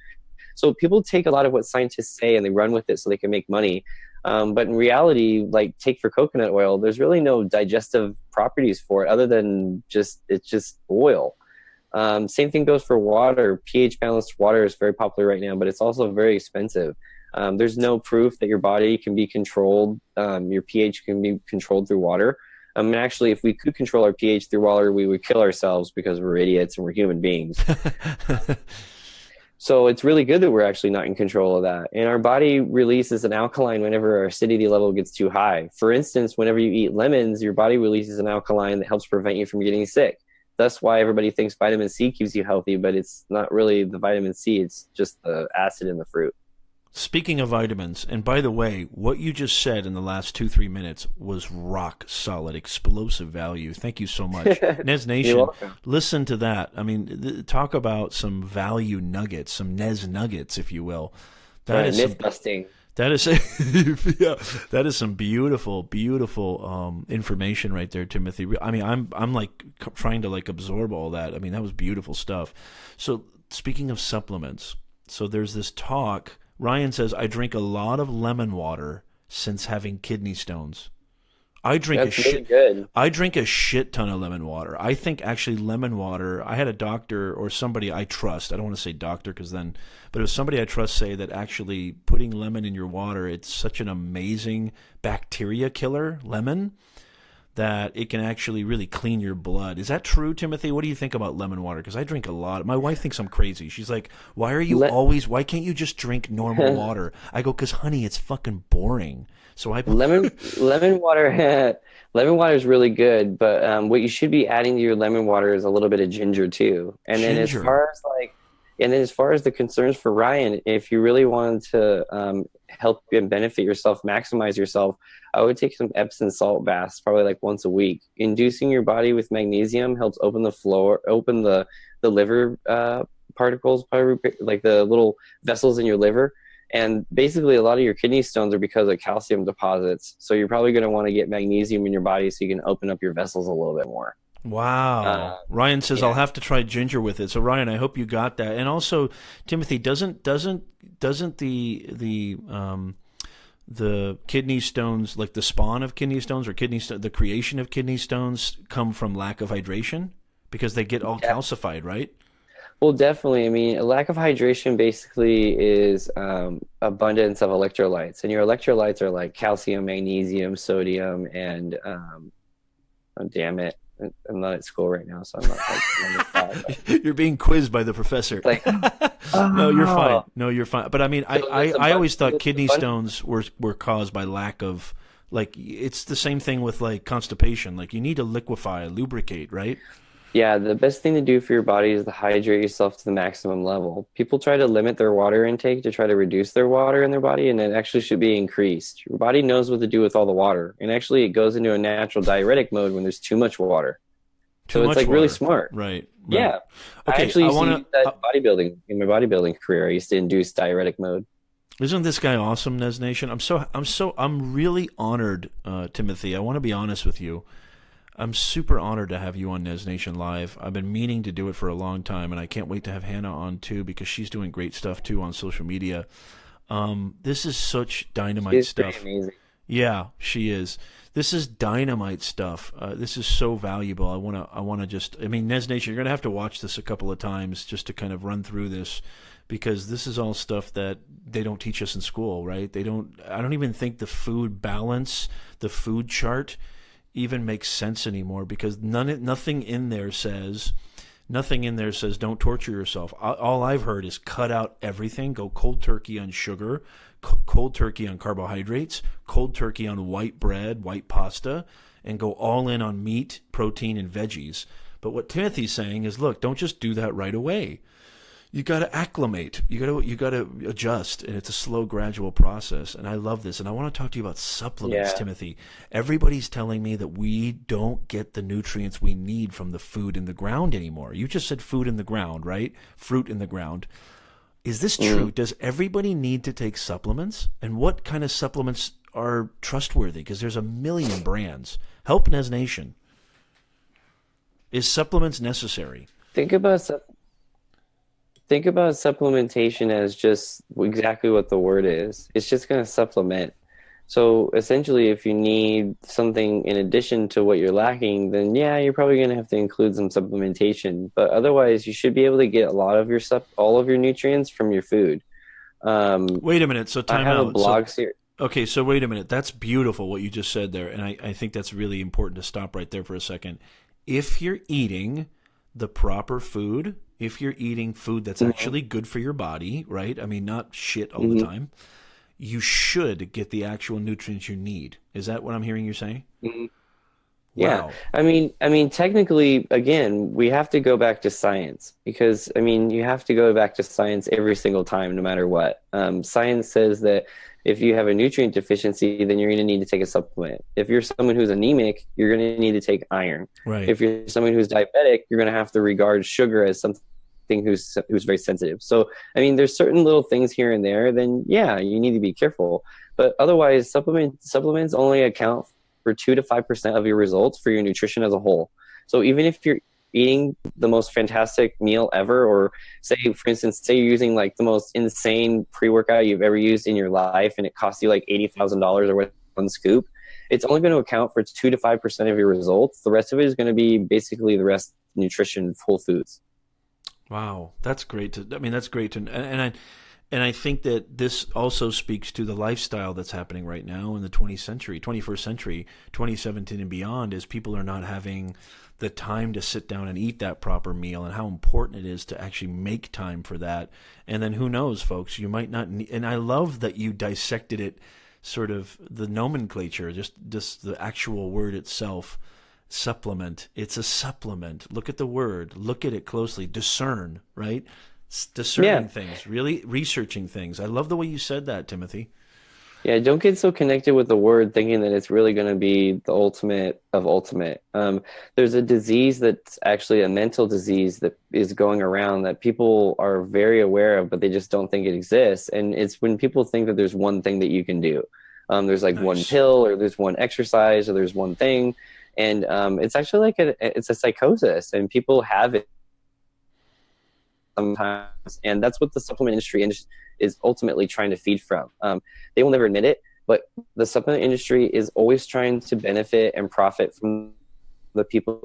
So people take a lot of what scientists say and they run with it so they can make money. But in reality, like, take for coconut oil, there's really no digestive properties for it other than it's just oil. Same thing goes for water. pH balanced water is very popular right now, but it's also very expensive. There's no proof that your body can be controlled. Your pH can be controlled through water. And actually, if we could control our pH through water, we would kill ourselves, because we're idiots and we're human beings. So it's really good that we're actually not in control of that. And our body releases an alkaline whenever our acidity level gets too high. For instance, whenever you eat lemons, your body releases an alkaline that helps prevent you from getting sick. That's why everybody thinks vitamin C keeps you healthy, but it's not really the vitamin C. It's just the acid in the fruit. Speaking of vitamins, and by the way, what you just said in the last 2-3 minutes was rock solid, explosive value. Thank you so much. Nez You're Nation, welcome. listen to that. I mean, talk about some value nuggets, some Nez nuggets, if you will. That Right, is some, myth busting. that is, yeah, that is some beautiful, beautiful information right there, Timothy. I mean, I'm like trying to like absorb all that. I mean, that was beautiful stuff. So speaking of supplements, so there's this talk. Ryan says, I drink a lot of lemon water since having kidney stones. I drink a That's really shit good. I drink a shit ton of lemon water. I think actually lemon water, I had a doctor or somebody I trust. I don't want to say doctor because then, but it was somebody I trust say that actually putting lemon in your water, it's such an amazing bacteria killer, lemon, that it can actually really clean your blood. Is that true, Timothy? What do you think about lemon water? Because I drink a lot. My wife thinks I'm crazy. She's like, Le- why can't you just drink normal water? I go, because honey, it's fucking boring. So I put lemon water lemon water is really good, but what you should be adding to your lemon water is a little bit of ginger too. ginger. And then as far as the concerns for Ryan, if you really wanted to help and benefit yourself, maximize yourself, I would take some Epsom salt baths probably like once a week. Inducing your body with magnesium helps open the liver particles, like the little vessels in your liver. And basically, a lot of your kidney stones are because of calcium deposits. So you're probably going to want to get magnesium in your body so you can open up your vessels a little bit more. Wow. Ryan says I'll Yeah. have to try ginger with it. So Ryan, I hope you got that. And also, Timothy, doesn't the kidney stones, like the spawn of kidney stones or the creation of kidney stones, come from lack of hydration because they get all calcified, right? Well, definitely. I mean, a lack of hydration basically is abundance of electrolytes, and your electrolytes are like calcium, magnesium, sodium, and oh, damn it, I'm not at school right now, so I'm not like on the spot. You're being quizzed by the professor. Like, No, you're fine. oh, No, you're fine. But I mean, so I always thought kidney stones were caused by lack of, like, it's the same thing with like constipation. Like you need to liquefy, lubricate, right? yeah, the best thing to do for your body is to hydrate yourself to the maximum level. People try to limit their water intake to try to reduce their water in their body, and it actually should be increased. Your body knows what to do with all the water, and actually it goes into a natural diuretic mode when there's too much water. Too So it's much like water. really smart. Right. Right. Yeah. I Okay. actually I used to want use to. that bodybuilding in my bodybuilding career. I used to induce diuretic mode. Isn't this guy awesome, Nez Nation? I'm really honored, Timothy. I want to be honest with you. I'm super honored to have you on Nez Nation Live. I've been meaning to do it for a long time, and I can't wait to have Hannah on too because she's doing great stuff too on social media. This is such dynamite It's pretty stuff. amazing. Yeah, she is. This is dynamite stuff. This is so valuable. I wanna just. I mean, Nez Nation, you're gonna have to watch this a couple of times just to kind of run through this, because this is all stuff that they don't teach us in school, right? They don't. I don't even think the food balance, the food chart, even makes sense anymore because nothing in there says don't torture yourself. All I've heard is cut out everything, go cold turkey on sugar, cold turkey on carbohydrates, cold turkey on white bread, white pasta, and go all in on meat, protein, and veggies. But what Timothy's saying is, look, don't just do that right away. You got to acclimate. You got to adjust, and it's a slow, gradual process. And I love this. And I want to talk to you about supplements, Yeah. Timothy. Everybody's telling me that we don't get the nutrients we need from the food in the ground anymore. You just said food in the ground, right? Fruit in the ground. Is this true? Does everybody need to take supplements? And what kind of supplements are trustworthy? Because there's a million brands. Help Nez Nation. Is supplements necessary? Think about think about supplementation as just exactly what the word is. It's just going to supplement. So essentially, if you need something in addition to what you're lacking, then yeah, you're probably going to have to include some supplementation. But otherwise, you should be able to get a lot of your all of your nutrients from your food. Wait a minute. So I time have a out. blog series. Okay, so wait a minute. That's beautiful what you just said there. And I think that's really important to stop right there for a second. If you're eating the proper food, if you're eating food that's actually good for your body, right? I mean, not shit all the time. You should get the actual nutrients you need. Is that what I'm hearing you say? Yeah. Wow. I mean, technically, again, we have to go back to science because, I mean, you have to go back to science every single time, no matter what. Science says that if you have a nutrient deficiency, then you're going to need to take a supplement. If you're someone who's anemic, you're going to need to take iron. Right. If you're someone who's diabetic, you're going to have to regard sugar as something who's very sensitive. So, I mean, there's certain little things here and there, then yeah, you need to be careful. But otherwise, supplements only account for 2 to 5% of your results for your nutrition as a whole. So even if you're eating the most fantastic meal ever, or say, for instance, say you're using like the most insane pre-workout you've ever used in your life and it costs you like $80,000 or one scoop, it's only going to account for 2 to 5% of your results. The rest of it is going to be basically the rest nutrition, full foods. Wow, that's great. That's great to, and I think that this also speaks to the lifestyle that's happening right now in the 21st century, 2017 and beyond, is people are not having the time to sit down and eat that proper meal, and how important it is to actually make time for that. And then who knows, folks, you might not need, and I love that you dissected it, sort of the nomenclature, just the actual word itself. Supplement. It's a supplement. Look at the word. Look at it closely. Discern, right? Discerning things, really researching things. I love the way you said that, Timothy. Yeah, don't get so connected with the word thinking that it's really going to be the ultimate of ultimate. There's a disease that's actually a mental disease that is going around that people are very aware of, but they just don't think it exists. And it's when people think that there's one thing that you can do. There's like one Nice. pill, or there's one exercise, or there's one thing. And it's actually like it's a psychosis, and people have it sometimes, and that's what the supplement industry is ultimately trying to feed from. They will never admit it, but the supplement industry is always trying to benefit and profit from the people.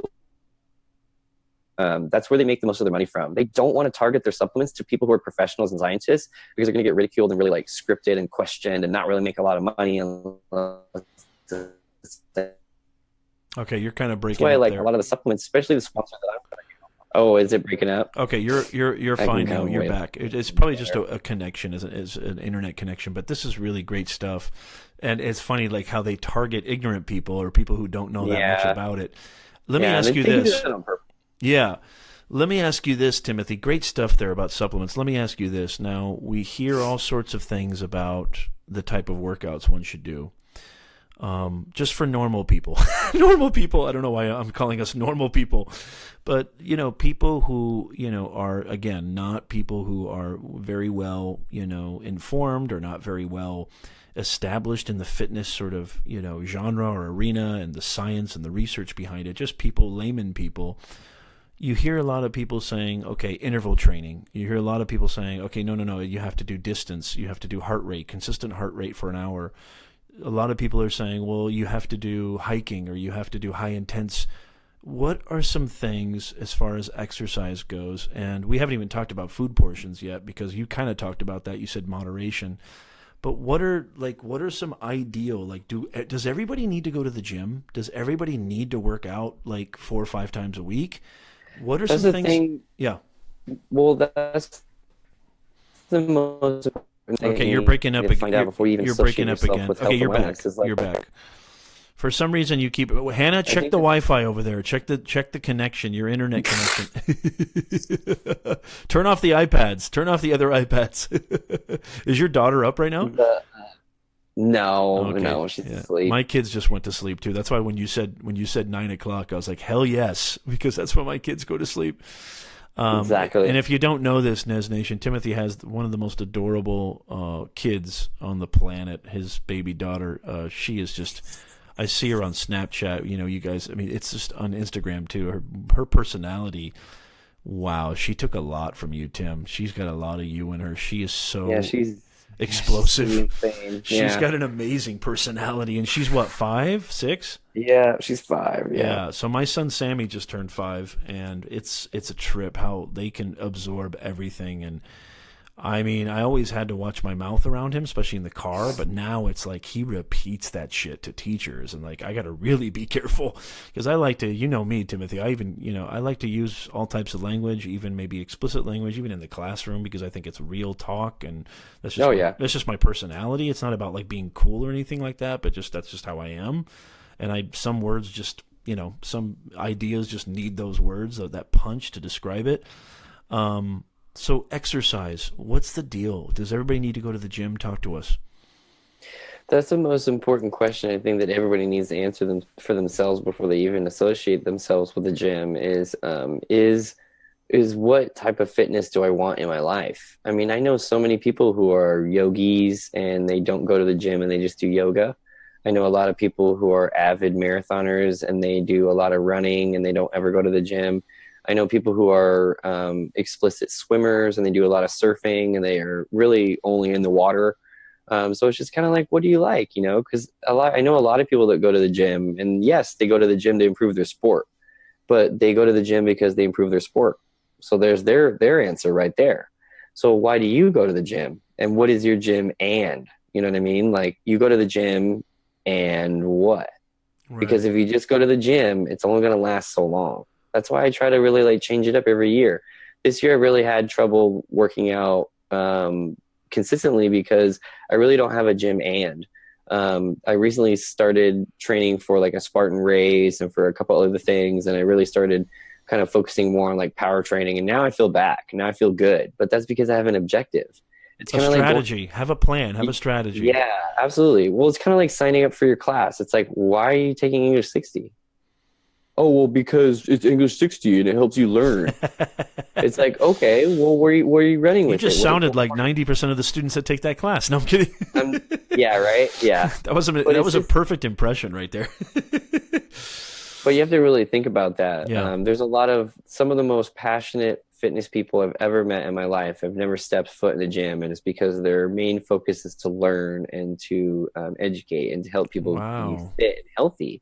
That's where they make the most of their money from. They don't want to target their supplements to people who are professionals and scientists, because they're going to get ridiculed and really like scripted and questioned and not really make a lot of money. Okay, you're kind of That's breaking why up like a there. lot of the supplements, especially the sponsor that I'm. Oh, is it breaking up? Okay, you're I can fine now. come You're way back. It's probably just a connection, is an internet connection. But this is really great stuff, and it's funny like how they target ignorant people or people who don't know that much Yeah, about it. Let me yeah, and ask they you think do this. that on purpose. Yeah, let me ask you this, Timothy. Great stuff there about supplements. Let me ask you this. Now we hear all sorts of things about the type of workouts one should do. Just for normal people. Normal people. I don't know why I'm calling us normal people, but people who are again not people who are very well informed or not very well established in the fitness sort of genre or arena and the science and the research behind it. Just people, layman people. You hear a lot of people saying, okay, interval training. You hear a lot of people saying, okay, no, you have to do distance. You have to do heart rate, consistent heart rate for an hour. A lot of people are saying, well, you have to do hiking or you have to do high intense. What are some things as far as exercise goes? And we haven't even talked about food portions yet, because you kind of talked about that. You said moderation. But what are some ideal, does everybody need to go to the gym? Does everybody need to work out like 4 or 5 times a week? What are That's some the things? thing. Yeah. Well, that's the most important Okay, thing you're you breaking need up. to find out before you even You're associate breaking up yourself again. with Okay, health you're and back. wellness. Is like You're back. For some reason, you keep Hannah. I Check think the Wi-Fi over there. Check the connection. Your internet connection. Turn off the iPads. Turn off the other iPads. Is your daughter up right now? the no, Okay. no, she's Yeah. asleep. My kids just went to sleep too. That's why when you said 9 o'clock, I was like, hell yes, because that's when my kids go to sleep. And Exactly. if you don't know this, Nez Nation, Timothy has one of the most adorable kids on the planet. His baby daughter. She is just. I see her on Snapchat. You guys. I mean, it's just on Instagram too. Her personality. Wow, she took a lot from you, Tim. She's got a lot of you in her. She is Yeah, so she's explosive. insane. She's Yeah, got an amazing personality, and she's what, 5, 6? yeah, she's 5. Yeah, Yeah. So my son Sammy just turned 5, and it's a trip how they can absorb everything. And I mean, I always had to watch my mouth around him, especially in the car. But now it's like he repeats that shit to teachers, and like I got to really be careful because I like to, me, Timothy. I even, I like to use all types of language, even maybe explicit language, even in the classroom, because I think it's real talk, and oh yeah, that's just my personality. It's not about like being cool or anything like that, but that's just how I am. And some words just, some ideas just need those words, that punch to describe it. So exercise, what's the deal? Does everybody need to go to the gym? Talk to us. that's the most important question I think that everybody needs to answer them for themselves before they even associate themselves with the gym is what type of fitness do I want in my life? I mean, I know so many people who are yogis and they don't go to the gym and they just do yoga. I know a lot of people who are avid marathoners and they do a lot of running and they don't ever go to the gym. I know people who are explicit swimmers and they do a lot of surfing and they are really only in the water. So it's just kind of like, what do you like? Because I know a lot of people that go to the gym, and yes, they go to the gym to improve their sport, but they go to the gym because they improve their sport. So there's their answer right there. So why do you go to the gym? And what is your gym? And you know what I mean? Like, you go to the gym and what? Right. Because if you just go to the gym, it's only going to last so long. That's why I try to really like change it up every year. This year I really had trouble working out consistently because I really don't have a gym. And I recently started training for like a Spartan race and for a couple other things, and I really started kind of focusing more on like power training, and now I feel back. Now I feel good, but that's because I have an objective. It's A kind of like going, strategy. Have a plan. Have a strategy. yeah, absolutely. Well, it's kind of like signing up for your class. It's like, why are you taking English 60? Oh, well, because it's English 60 and it helps you learn. It's like, okay, well, where are you running You with it? just sounded like 90% of the students that take that class. No, I'm kidding. I'm, yeah, right. Yeah. But That it's was a just, perfect impression right there. but you have to really think about that. Yeah. There's a lot of some of the most passionate fitness people I've ever met in my life have never stepped foot in the gym, and it's because their main focus is to learn and to educate and to help people be Wow. fit and healthy.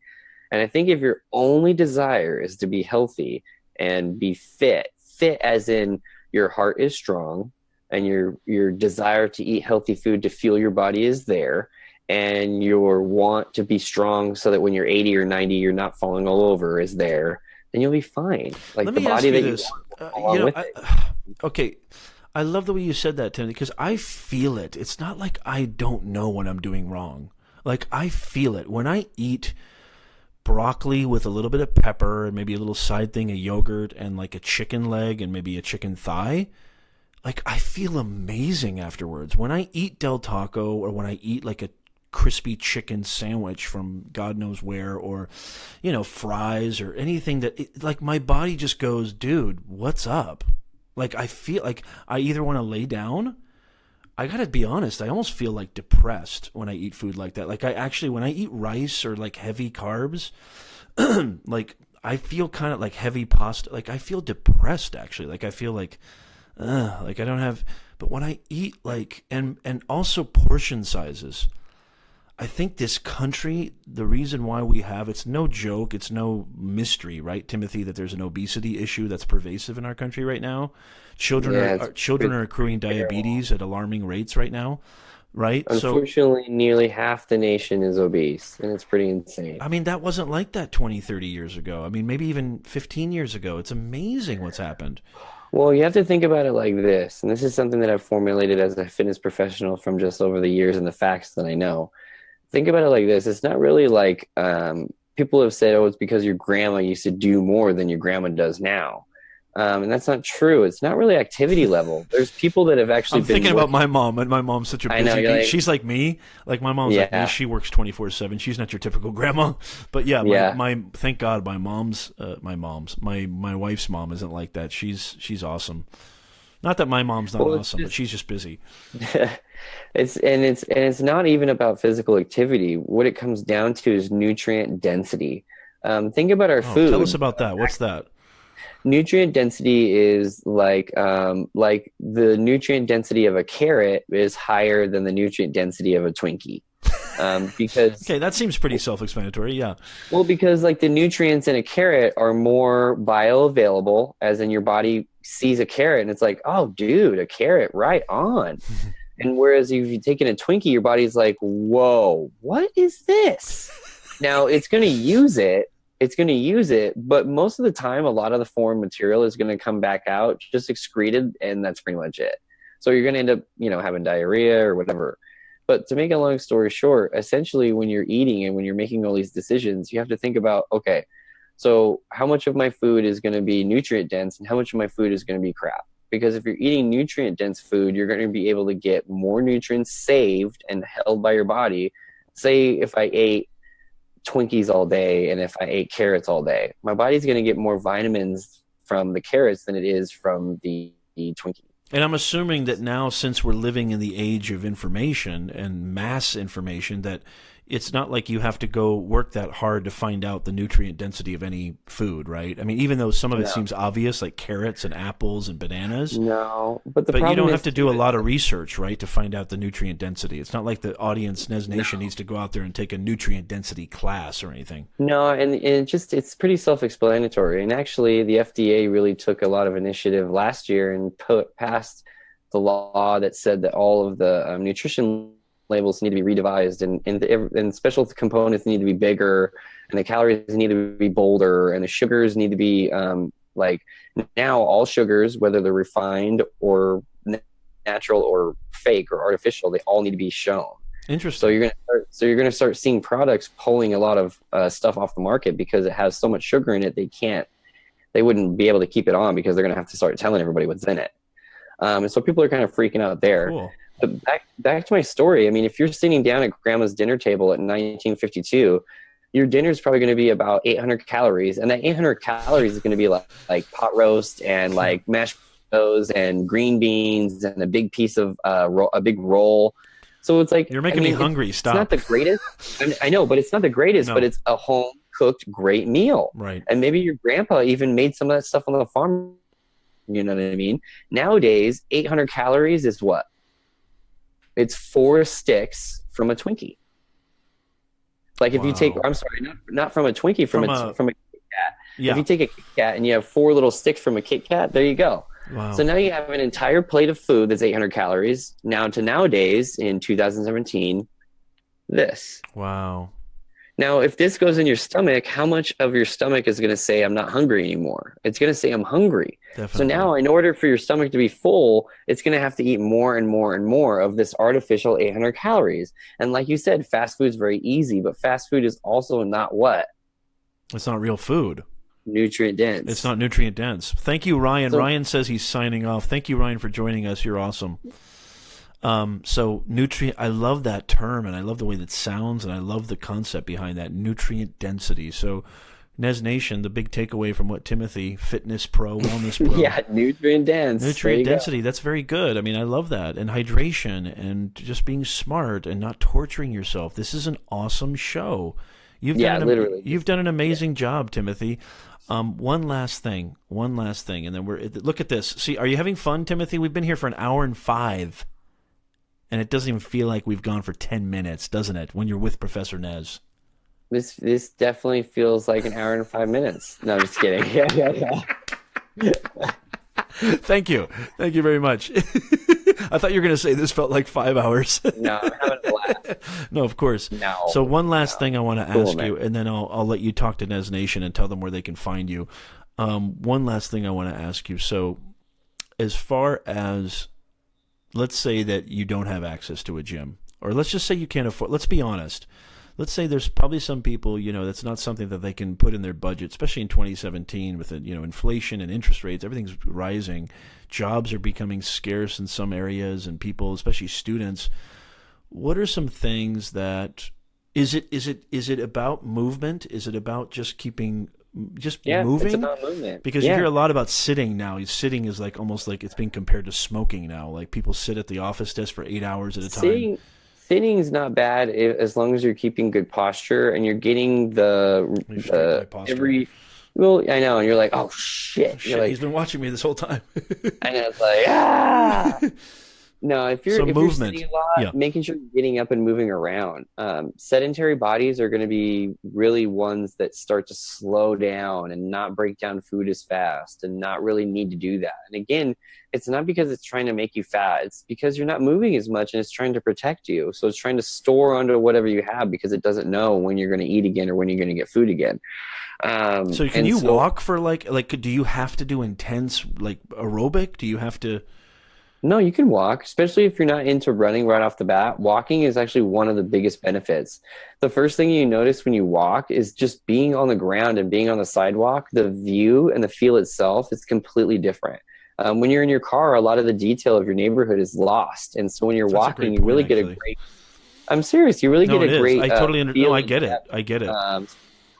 And I think if your only desire is to be healthy and be fit, fit as in your heart is strong and your desire to eat healthy food to fuel your body is there, and your want to be strong so that when you're 80 or 90 you're not falling all over is there, then you'll be fine. Like Let the me ask body you that you this. want will go along with it. Okay. I love the way you said that, Tim, because I feel it. It's not like I don't know when I'm doing wrong. Like, I feel it. When I eat broccoli with a little bit of pepper and maybe a little side thing, a yogurt and like a chicken leg and maybe a chicken thigh, like I feel amazing afterwards. When I eat Del Taco or when I eat like a crispy chicken sandwich from God knows where, or fries or anything like my body just goes, dude, what's up? Like I feel like I either want to lay down. I gotta be honest, I almost feel like depressed when I eat food like that. Like when I eat rice or like heavy carbs, like I feel kind of like heavy pasta. Like I feel depressed actually. Like I feel like I don't have. But when I eat and also portion sizes, I think this country, the reason why it's no joke, it's no mystery, right, Timothy, that there's an obesity issue that's pervasive in our country right now. Children are accruing diabetes at alarming rates right now, right? Unfortunately, nearly half the nation is obese, and it's pretty insane. I mean, that wasn't like that 20, 30 years ago. I mean, maybe even 15 years ago. It's amazing what's happened. Well, you have to think about it like this, and this is something that I've formulated as a fitness professional from just over the years and the facts that I know. Think about it like this. It's not really like people have said, oh, it's because your grandma used to do more than your grandma does now. And that's not true. It's not really activity level. There's people that have actually I'm thinking about my mom, and my mom's such a busy bee. She's like me. Like my mom's like me. She works 24/7. She's not your typical grandma. But my thank God my wife's mom isn't like that. She's awesome. Not that my mom's not awesome, but she's just busy. It's not even about physical activity. What it comes down to is nutrient density. Think about our food. Tell us about that. What's that? Nutrient density is like the nutrient density of a carrot is higher than the nutrient density of a Twinkie. Because okay, that seems pretty self-explanatory. Yeah. Well, because like the nutrients in a carrot are more bioavailable, as in your body sees a carrot and it's like, oh, dude, a carrot, right on. And whereas if you've taken a Twinkie, your body's like, whoa, what is this? Now it's going to use it. But most of the time, a lot of the foreign material is going to come back out, just excreted, and that's pretty much it. So you're going to end up, having diarrhea or whatever. But to make a long story short, essentially when you're eating and when you're making all these decisions, you have to think about, okay, so how much of my food is going to be nutrient dense and how much of my food is going to be crap? Because if you're eating nutrient dense food, you're going to be able to get more nutrients saved and held by your body. Say if I ate Twinkies all day and if I ate carrots all day, my body's going to get more vitamins from the carrots than it is from the Twinkie. And I'm assuming that now, since we're living in the age of information and mass information, that it's not like you have to go work that hard to find out the nutrient density of any food, right? I mean, even though some of it seems obvious, like carrots and apples and bananas. No, but you don't have to do a lot of research, right, to find out the nutrient density. It's not like the audience, NEZNATION, needs to go out there and take a nutrient density class or anything. No, and it's pretty self-explanatory. And actually, the FDA really took a lot of initiative last year and passed the law that said that all of the nutrition labels need to be redevised, and special components need to be bigger, and the calories need to be bolder, and the sugars need to be now all sugars, whether they're refined or natural or fake or artificial, they all need to be shown. Interesting. So you're gonna start seeing products pulling a lot of stuff off the market because it has so much sugar in it. They wouldn't be able to keep it on because they're gonna have to start telling everybody what's in it. And so people are kind of freaking out there. Cool. But back to my story. I mean, if you're sitting down at grandma's dinner table in 1952, your dinner is probably going to be about 800 calories, and that 800 calories is going to be like pot roast and like mashed potatoes and green beans and a big piece of a big roll. So it's like, You're making me hungry. Stop. It's not the greatest. I know, but it's not the greatest. No. But it's a home cooked great meal. Right. And maybe your grandpa even made some of that stuff on the farm. You know what I mean? Nowadays, 800 calories is what? It's 4 sticks from a Twinkie. Like if you take, I'm sorry, not from a Twinkie, from a Kit Kat. Yeah. If you take a Kit Kat and you have 4 little sticks from a Kit Kat, there you go. Wow. So now you have an entire plate of food that's 800 calories. Nowadays, in 2017, this. Wow. Now, if this goes in your stomach, how much of your stomach is going to say, I'm not hungry anymore? It's going to say, I'm hungry. Definitely. So now, in order for your stomach to be full, it's going to have to eat more and more and more of this artificial 800 calories. And like you said, fast food is very easy, but fast food is also not what? It's not real food. Nutrient dense. It's not nutrient dense. Thank you, Ryan. Ryan says he's signing off. Thank you, Ryan, for joining us. You're awesome. So nutrient, I love that term, and I love the way that sounds, and I love the concept behind that, nutrient density. So Nez Nation, the big takeaway from what Timothy, fitness pro, wellness pro. Yeah, nutrient dense. Nutrient density, that's very good. I mean, I love that. And hydration and just being smart and not torturing yourself. This is an awesome show. You've done an amazing job, Timothy. One last thing, and then look at this. See, are you having fun, Timothy? We've been here for an hour and 5. And it doesn't even feel like we've gone for 10 minutes, doesn't it, when you're with Professor Nez? This definitely feels like an hour and 5 minutes. No, I'm just kidding. Yeah. Thank you. Thank you very much. I thought you were going to say this felt like 5 hours. No, I'm having a laugh. No, of course. No. So one last thing I want to ask you, and then I'll let you talk to Nez Nation and tell them where they can find you. One last thing I want to ask you. So as far as, let's say that you don't have access to a gym, or let's just say you can't afford, let's be honest. Let's say there's probably some people, that's not something that they can put in their budget, especially in 2017 with, inflation and interest rates, everything's rising. Jobs are becoming scarce in some areas, and people, especially students. What are some things that, is it about movement? Is it about just moving? It's about movement. Because you hear a lot about sitting now. Sitting is like almost like it's being compared to smoking now. Like people sit at the office desk for 8 hours at a time. Sitting's not bad as long as you're keeping good posture and you're getting well, I know, and you're like, oh shit. You're like, he's been watching me this whole time. And it's like, No, if you're sitting a lot, making sure you're getting up and moving around. Sedentary bodies are going to be really ones that start to slow down and not break down food as fast and not really need to do that. And again, it's not because it's trying to make you fat. It's because you're not moving as much and it's trying to protect you. So it's trying to store onto whatever you have because it doesn't know when you're going to eat again or when you're going to get food again. So can you walk for like, do you have to do intense like aerobic? Do you have to... No, you can walk, especially if you're not into running right off the bat. Walking is actually one of the biggest benefits. The first thing you notice when you walk is just being on the ground and being on the sidewalk. The view and the feel itself is completely different. When you're in your car, a lot of the detail of your neighborhood is lost. And so when you're walking, you really get a great... I'm serious. You really get a great... I totally understand. No, I get it. I get it.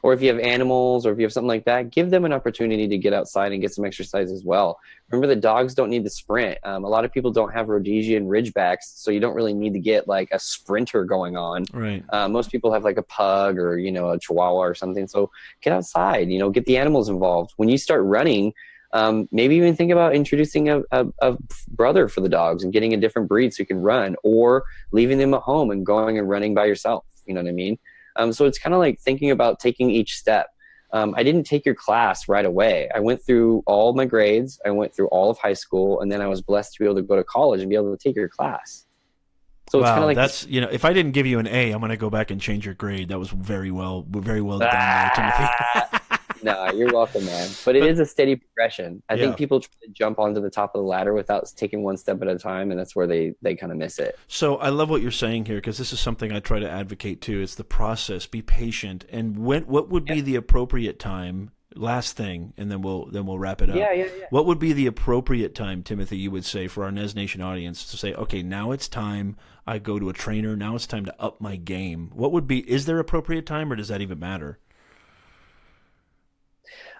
Or if you have animals or if you have something like that, give them an opportunity to get outside and get some exercise as well. Remember that dogs don't need to sprint. A lot of people don't have Rhodesian Ridgebacks, so you don't really need to get like a sprinter going on. Right. Most people have like a pug or, a Chihuahua or something. So get outside, get the animals involved. When you start running, maybe even think about introducing a brother for the dogs and getting a different breed so you can run, or leaving them at home and going and running by yourself. You know what I mean? So it's kind of like thinking about taking each step. I didn't take your class right away. I went through all my grades. I went through all of high school, and then I was blessed to be able to go to college and be able to take your class. So it's kind of like that's if I didn't give you an A, I'm going to go back and change your grade. That was very well done, there, Timothy. No, you're welcome, man. But it is a steady progression. I think people try to jump onto the top of the ladder without taking one step at a time, and that's where they kind of miss it. So I love what you're saying here, because this is something I try to advocate too. It's the process. Be patient. And what would be the appropriate time Last thing, and then we'll wrap it up. Yeah, yeah, yeah. What would be the appropriate time, Timothy, you would say, for our Nez Nation audience to say, okay, now it's time I go to a trainer. Now it's time to up my game. What would be, is there appropriate time, or does that even matter?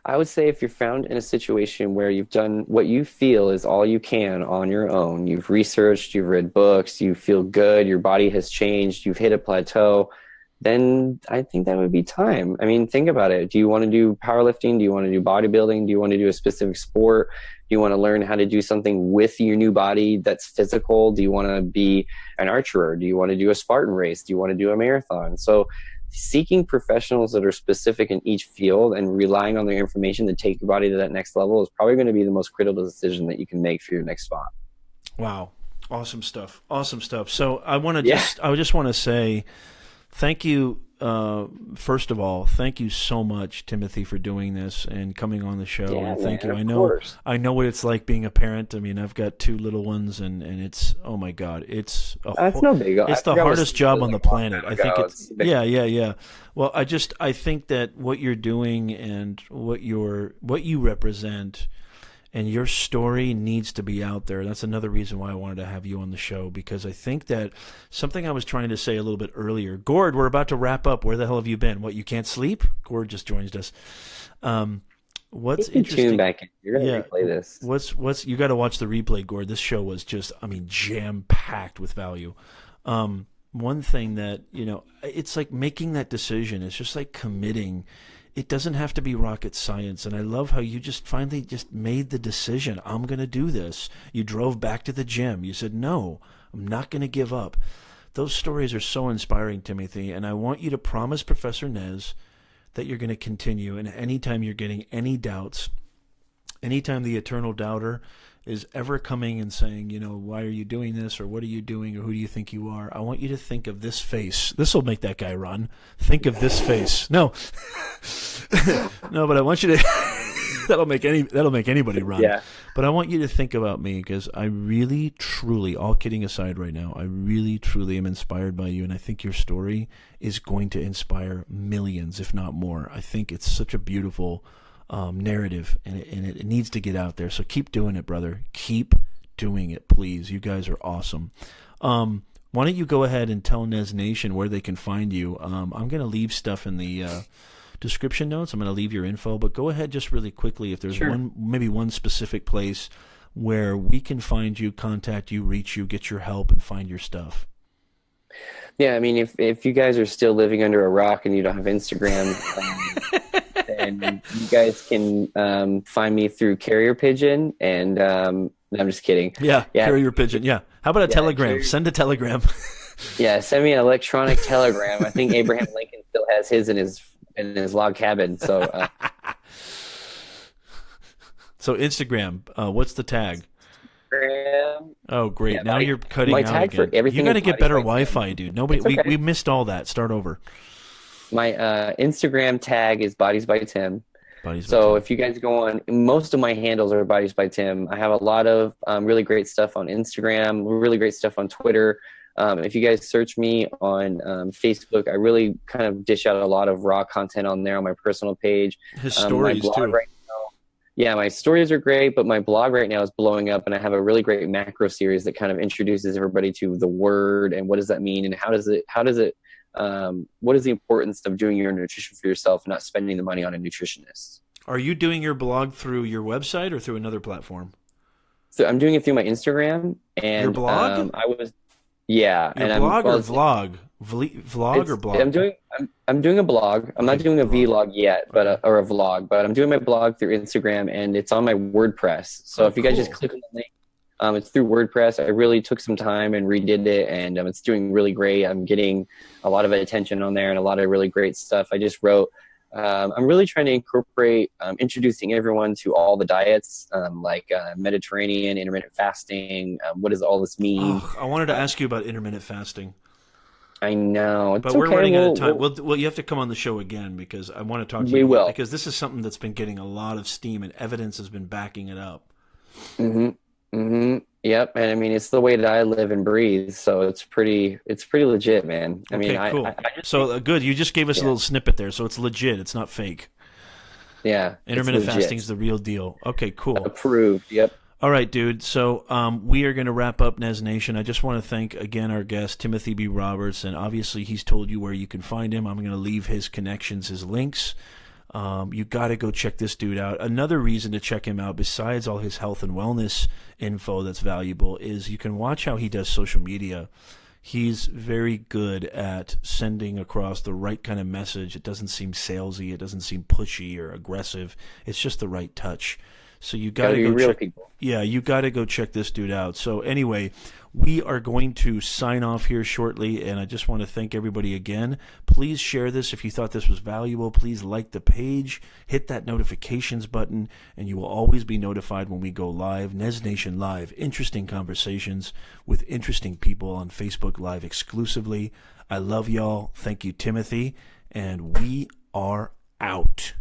I would say if you're found in a situation where you've done what you feel is all you can on your own, you've researched, you've read books, you feel good, your body has changed, you've hit a plateau, then I think that would be time. I mean, think about it. Do you want to do powerlifting? Do you want to do bodybuilding? Do you want to do a specific sport? Do you want to learn how to do something with your new body that's physical? Do you want to be an archer? Do you want to do a Spartan race? Do you want to do a marathon? So seeking professionals that are specific in each field and relying on their information to take your body to that next level is probably going to be the most critical decision that you can make for your next spot. Wow. Awesome stuff. Awesome stuff. So I want to Yeah. I just want to say thank you. First of all, thank you so much, Timothy, for doing this and coming on the show. Yeah, And thank man, you. of course. I know what it's like being a parent. I mean, I've got two little ones, and it's, oh my God, That's no big. it's the hardest job on the planet. I think it's big. yeah. Well, I think that what you're doing and what you represent and your story needs to be out there. That's another reason why I wanted to have you on the show, because I think that something I was trying to say a little bit earlier. Gord, we're about to wrap up. Where the hell have you been? What, you can't sleep? Gord just joined us. What's interesting? Tune back in. You're gonna replay this. What's you got to watch the replay, Gord. This show was just, I mean, jam packed with value. One thing that, it's like making that decision. It's just like committing. It doesn't have to be rocket science. And I love how you just finally just made the decision. I'm going to do this. You drove back to the gym. You said, no, I'm not going to give up. Those stories are so inspiring, Timothy. And I want you to promise Professor Nez that you're going to continue. And anytime you're getting any doubts, anytime the eternal doubter is ever coming and saying, why are you doing this, or what are you doing, or who do you think you are, I want you to think of this face. This will make that guy run. Think of this face. No. No, but I want you to that'll make anybody run. Yeah. But I want you to think about me, because I really, truly, all kidding aside right now, I really, truly am inspired by you, and I think your story is going to inspire millions, if not more. I think it's such a beautiful narrative, and it needs to get out there. So keep doing it, brother. Keep doing it, please. You guys are awesome. Why don't you go ahead and tell Nez Nation where they can find you? I'm going to leave stuff in the description notes. I'm going to leave your info, but go ahead just really quickly if there's Sure. maybe one specific place where we can find you, contact you, reach you, get your help, and find your stuff. Yeah, I mean, if you guys are still living under a rock and you don't have Instagram, then you guys can find me through Carrier Pigeon. And no, I'm just kidding. Yeah, Carrier Pigeon. Yeah. How about a telegram? Carrier- Send a telegram. Yeah, send me an electronic telegram. I think Abraham Lincoln still has his in his log cabin. So, So Instagram, what's the tag? Instagram. Oh, great. Yeah, now you're cutting my out tag again. for everything You got to is get Body better by Wi-Fi, dude. Nobody, It's okay. we missed all that. Start over. My Instagram tag is Bodies by Tim. Bodies by So Tim. if you guys go on, most of my handles are Bodies by Tim. I have a lot of really great stuff on Instagram, really great stuff on Twitter. If you guys search me on Facebook, I really kind of dish out a lot of raw content on there on my personal page. His My stories blog too. right now, yeah, my stories are great, but my blog right now is blowing up, and I have a really great macro series that kind of introduces everybody to the word and what does that mean, and what is the importance of doing your nutrition for yourself and not spending the money on a nutritionist. Are you doing your blog through your website or through another platform? So I'm doing it through my Instagram and Your blog? Yeah, Your and blog well, or vlog? Vlog or blog? I'm doing a blog. I'm not doing a vlog yet, but or a vlog. But I'm doing my blog through Instagram, and it's on my WordPress. So if you guys just click on the link, it's through WordPress. I really took some time and redid it, and it's doing really great. I'm getting a lot of attention on there and a lot of really great stuff. I just wrote. I'm really trying to incorporate introducing everyone to all the diets, like Mediterranean, intermittent fasting. What does all this mean? Oh, I wanted to ask you about intermittent fasting. I know, it's but we're okay. running out of time. Well, you have to come on the show again, because I want to talk to you. We will, because this is something that's been getting a lot of steam, and evidence has been backing it up. Yep, and I mean it's the way that I live and breathe, so it's pretty legit, man. I mean, cool. I just good. You just gave us a little snippet there, so it's legit. It's not fake. Yeah, it's Intermittent fasting legit. is the real deal. Okay, cool. Approved. Yep. All right, dude. So we are going to wrap up Nez Nation. I just want to thank again our guest, Timothy B. Roberts, and obviously he's told you where you can find him. I'm going to leave his connections, his links. You got to go check this dude out. Another reason to check him out, besides all his health and wellness info that's valuable, is you can watch how he does social media. He's very good at sending across the right kind of message. It doesn't seem salesy. It doesn't seem pushy or aggressive. It's just the right touch. So you got Gotta to be go real check. people. Yeah, you got to go check this dude out. So anyway, we are going to sign off here shortly, and I just want to thank everybody again. Please share this if you thought this was valuable. Please like the page, hit that notifications button, and you will always be notified when we go live. Nez Nation Live, interesting conversations with interesting people on Facebook Live exclusively. I love y'all. Thank you, Timothy, and we are out.